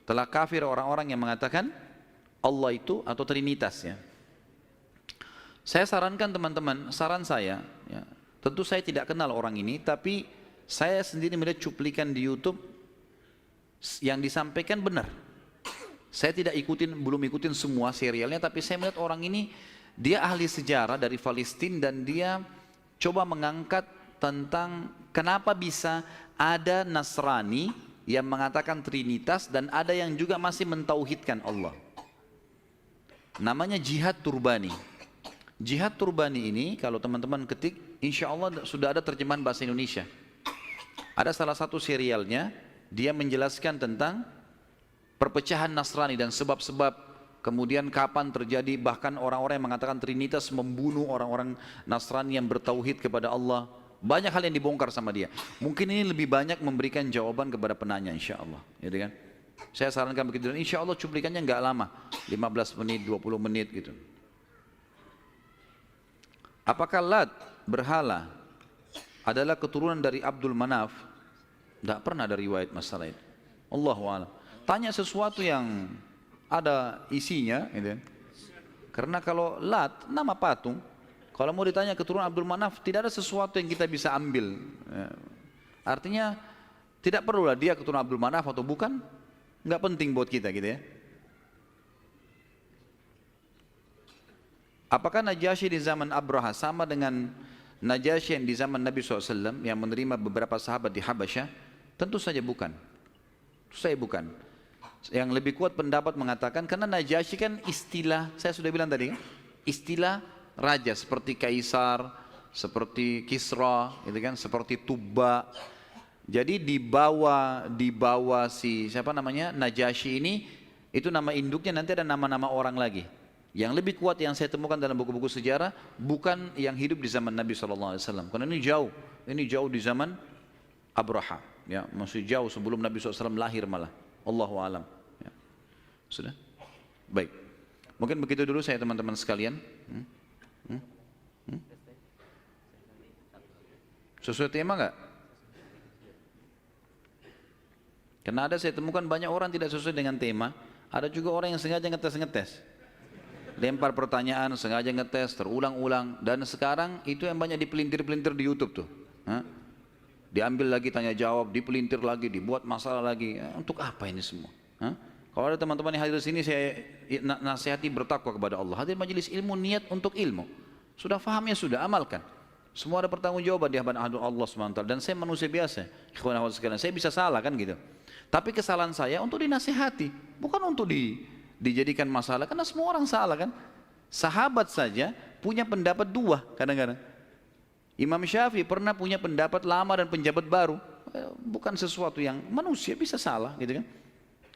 Telah kafir orang-orang yang mengatakan Allah itu atau Trinitas, ya. Saya sarankan teman-teman, saran saya, ya, tentu saya tidak kenal orang ini, tapi saya sendiri melihat cuplikan di YouTube yang disampaikan benar. Saya belum ikutin semua serialnya, tapi saya melihat orang ini, dia ahli sejarah dari Palestina, dan dia coba mengangkat tentang kenapa bisa ada Nasrani yang mengatakan Trinitas dan ada yang juga masih mentauhidkan Allah. Namanya Jihad Turbani. Jihad Turbani ini kalau teman-teman ketik, insya Allah sudah ada terjemahan bahasa Indonesia. Ada salah satu serialnya, dia menjelaskan tentang perpecahan Nasrani dan sebab-sebab, kemudian kapan terjadi, bahkan orang-orang yang mengatakan Trinitas membunuh orang-orang Nasrani yang bertauhid kepada Allah. Banyak hal yang dibongkar sama dia. Mungkin ini lebih banyak memberikan jawaban kepada penanya, insya Allah, gitu kan? Saya sarankan begitu, dan insya Allah cuplikannya nggak lama, 15 menit, 20 menit gitu. Apakah Lat, berhala, adalah keturunan dari Abdul Manaf? Tidak pernah ada riwayat masalah itu. Allahu a'lam. Tanya sesuatu yang ada isinya, gitu. Karena kalau Lat, nama patung, kalau mau ditanya keturunan Abdul Manaf, tidak ada sesuatu yang kita bisa ambil. Artinya tidak perlulah dia keturunan Abdul Manaf atau bukan, nggak penting buat kita, gitu ya. Apakah Najasyi di zaman Abraha sama dengan Najasyi yang di zaman Nabi SAW yang menerima beberapa sahabat di Habasyah? Tentu saja bukan. Tentu saja bukan. Yang lebih kuat pendapat mengatakan, karena Najasyi kan istilah, saya sudah bilang tadi, istilah raja seperti Kaisar, seperti Kisra, gitu kan, seperti Tuba. Jadi di bawah si siapa namanya Najasyi ini, itu nama induknya, nanti ada nama-nama orang lagi. Yang lebih kuat yang saya temukan dalam buku-buku sejarah bukan yang hidup di zaman Nabi SAW, karena ini jauh di zaman Abraha, ya, masih jauh sebelum Nabi SAW lahir malah. Allahu a'lam. Ya. Sudah, baik. Mungkin begitu dulu saya teman-teman sekalian. Sesuai tema nggak? Karena ada saya temukan banyak orang tidak sesuai dengan tema. Ada juga orang yang sengaja ngetes. Lempar pertanyaan, sengaja ngetes, terulang-ulang. Dan sekarang itu yang banyak dipelintir-pelintir di YouTube tuh. Diambil lagi tanya jawab, dipelintir lagi, dibuat masalah lagi. Untuk apa ini semua? Kalau ada teman-teman yang hadir di sini, saya nasihati bertakwa kepada Allah. Hadir majelis ilmu, niat untuk ilmu. Sudah fahamnya, sudah amalkan. Semua ada pertanggungjawaban di hadapan Allah SWT. Dan saya manusia biasa. Saya bisa salah kan gitu. Tapi kesalahan saya untuk dinasihati, bukan untuk dijadikan masalah, karena semua orang salah kan. Sahabat saja punya pendapat dua kadang-kadang. Imam Syafi'i pernah punya pendapat lama dan pendapat baru. Bukan sesuatu yang manusia bisa salah, gitu kan.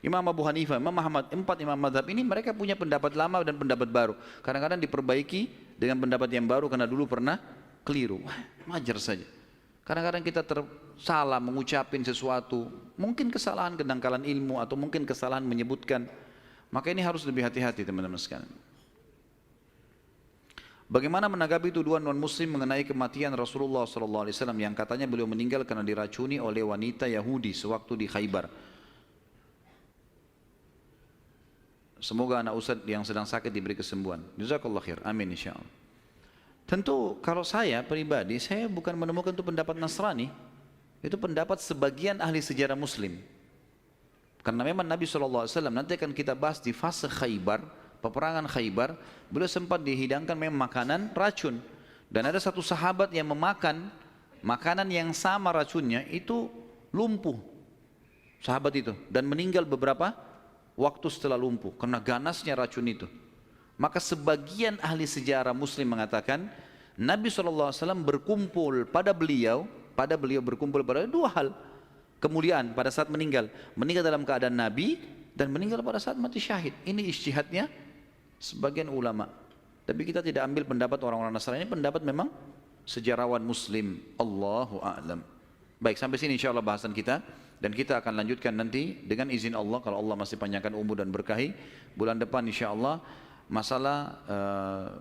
Imam Abu Hanifah, Imam Ahmad, 4 imam mazhab ini mereka punya pendapat lama dan pendapat baru. Kadang-kadang diperbaiki dengan pendapat yang baru karena dulu pernah keliru. Wajar saja. Kadang-kadang kita salah mengucapin sesuatu, mungkin kesalahan kedangkalan ilmu atau mungkin kesalahan menyebutkan. Maka ini harus lebih hati-hati teman-teman sekalian. Bagaimana menanggapi tuduhan non-muslim mengenai kematian Rasulullah SAW yang katanya beliau meninggal karena diracuni oleh wanita Yahudi sewaktu di Khaybar? Semoga anak Ustadz yang sedang sakit diberi kesembuhan. Jazakallah khair. Amin insyaAllah. Tentu kalau saya pribadi, saya bukan menemukan itu pendapat Nasrani. Itu pendapat sebagian ahli sejarah muslim. Karena memang Nabi SAW, nanti akan kita bahas di fase Khaybar, peperangan Khaybar, beliau sempat dihidangkan memang makanan racun. Dan ada satu sahabat yang memakan makanan yang sama racunnya, itu lumpuh sahabat itu, dan meninggal beberapa waktu setelah lumpuh karena ganasnya racun itu. Maka sebagian ahli sejarah muslim mengatakan Nabi SAW berkumpul pada beliau berkumpul pada dua hal kemuliaan pada saat meninggal dalam keadaan Nabi dan meninggal pada saat mati syahid. Ini ijtihadnya sebagian ulama, tapi kita tidak ambil pendapat orang-orang Nasrani. Ini pendapat memang sejarawan muslim. Allahu a'lam. Baik, sampai sini insya Allah bahasan kita. Dan kita akan lanjutkan nanti dengan izin Allah, kalau Allah masih panjangkan umur dan berkahi, bulan depan insya Allah masalah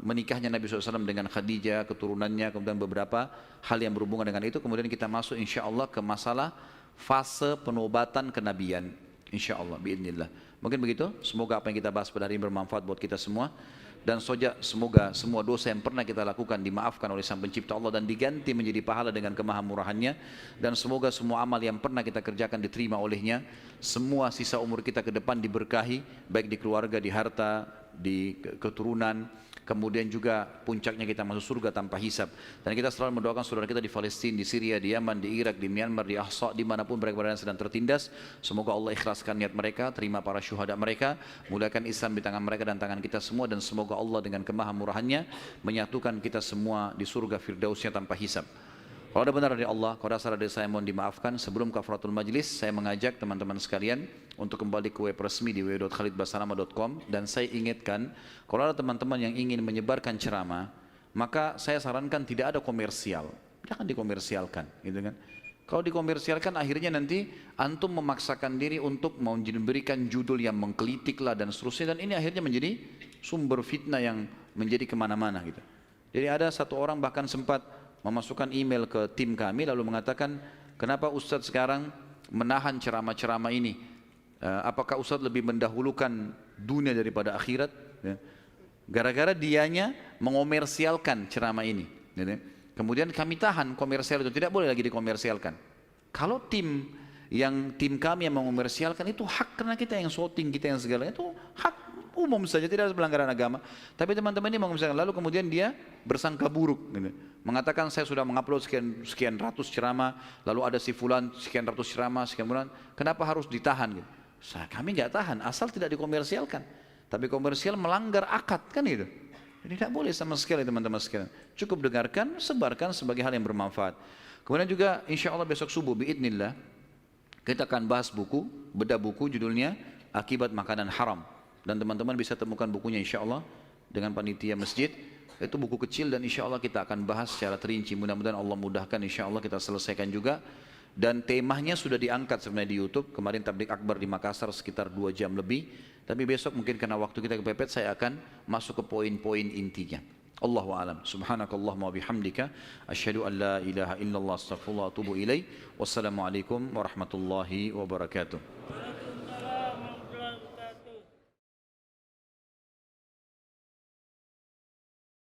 menikahnya Nabi SAW dengan Khadijah, keturunannya, kemudian beberapa hal yang berhubungan dengan itu. Kemudian kita masuk insya Allah ke masalah fase penobatan kenabian, insya Allah, biidznillah. Mungkin begitu, semoga apa yang kita bahas pada hari ini bermanfaat buat kita semua. Dan semoga semua dosa yang pernah kita lakukan dimaafkan oleh Sang Pencipta Allah dan diganti menjadi pahala dengan kemahamurahannya. Dan semoga semua amal yang pernah kita kerjakan diterima olehnya. Semua sisa umur kita ke depan diberkahi, baik di keluarga, di harta, di keturunan. Kemudian juga puncaknya kita masuk surga tanpa hisab. Dan kita selalu mendoakan saudara kita di Palestina, di Syria, di Yaman, di Irak, di Myanmar, di Ahsa, dimanapun mereka berada sedang tertindas. Semoga Allah ikhlaskan niat mereka, terima para syuhada mereka, muliakan Islam di tangan mereka dan tangan kita semua. Dan semoga Allah dengan kemahamurahannya menyatukan kita semua di surga firdausnya tanpa hisab. Kalau ada benar dari Allah, kalau ada salah dari saya mohon dimaafkan. Sebelum kafaratul majlis, saya mengajak teman-teman sekalian untuk kembali ke web resmi di www.khalidbasalamah.com. Dan saya ingatkan, kalau ada teman-teman yang ingin menyebarkan ceramah, maka saya sarankan tidak ada komersial. Jangan dikomersialkan, gitu kan. Kalau dikomersialkan akhirnya nanti antum memaksakan diri untuk memberikan judul yang menggelitik lah dan seterusnya. Dan ini akhirnya menjadi sumber fitnah yang menjadi kemana-mana gitu. Jadi ada satu orang bahkan sempat memasukkan email ke tim kami lalu mengatakan, kenapa Ustadz sekarang menahan ceramah-ceramah ini? Apakah Ustadz lebih mendahulukan dunia daripada akhirat? Gara-gara dianya mengomersialkan ceramah ini. Kemudian kami tahan komersial itu, tidak boleh lagi dikomersialkan. Kalau tim kami yang mengomersialkan itu hak, karena kita yang shooting, kita yang segala itu hak umum saja, tidak ada pelanggaran agama. Tapi teman-teman ini mengomersialkan, lalu kemudian dia bersangka buruk, gitu. Mengatakan saya sudah mengupload sekian ratus ceramah, lalu ada si fulan sekian ratus ceramah, sekian bulan, kenapa harus ditahan? Gitu. Kami nggak tahan, asal tidak dikomersialkan. Tapi komersial melanggar akad kan itu. Jadi tidak boleh sama sekali teman-teman sekalian. Cukup dengarkan, sebarkan sebagai hal yang bermanfaat. Kemudian juga insya Allah besok subuh biidznillah kita akan bahas buku, bedah buku judulnya Akibat Makanan Haram. Dan teman-teman bisa temukan bukunya insya Allah dengan panitia masjid. Itu buku kecil dan insya Allah kita akan bahas secara terinci. Mudah-mudahan Allah mudahkan, insya Allah kita selesaikan juga. Dan temanya sudah diangkat sebenarnya di YouTube. Kemarin tablik akbar di Makassar sekitar 2 jam lebih. Tapi besok mungkin karena waktu kita kepepet, saya akan masuk ke poin-poin intinya. Allahu a'lam. Subhanakallahumma wa bihamdika asyhadu an la ilaha illallah astaghfirullah wa atubu ilaih. Wassalamualaikum warahmatullahi wabarakatuh.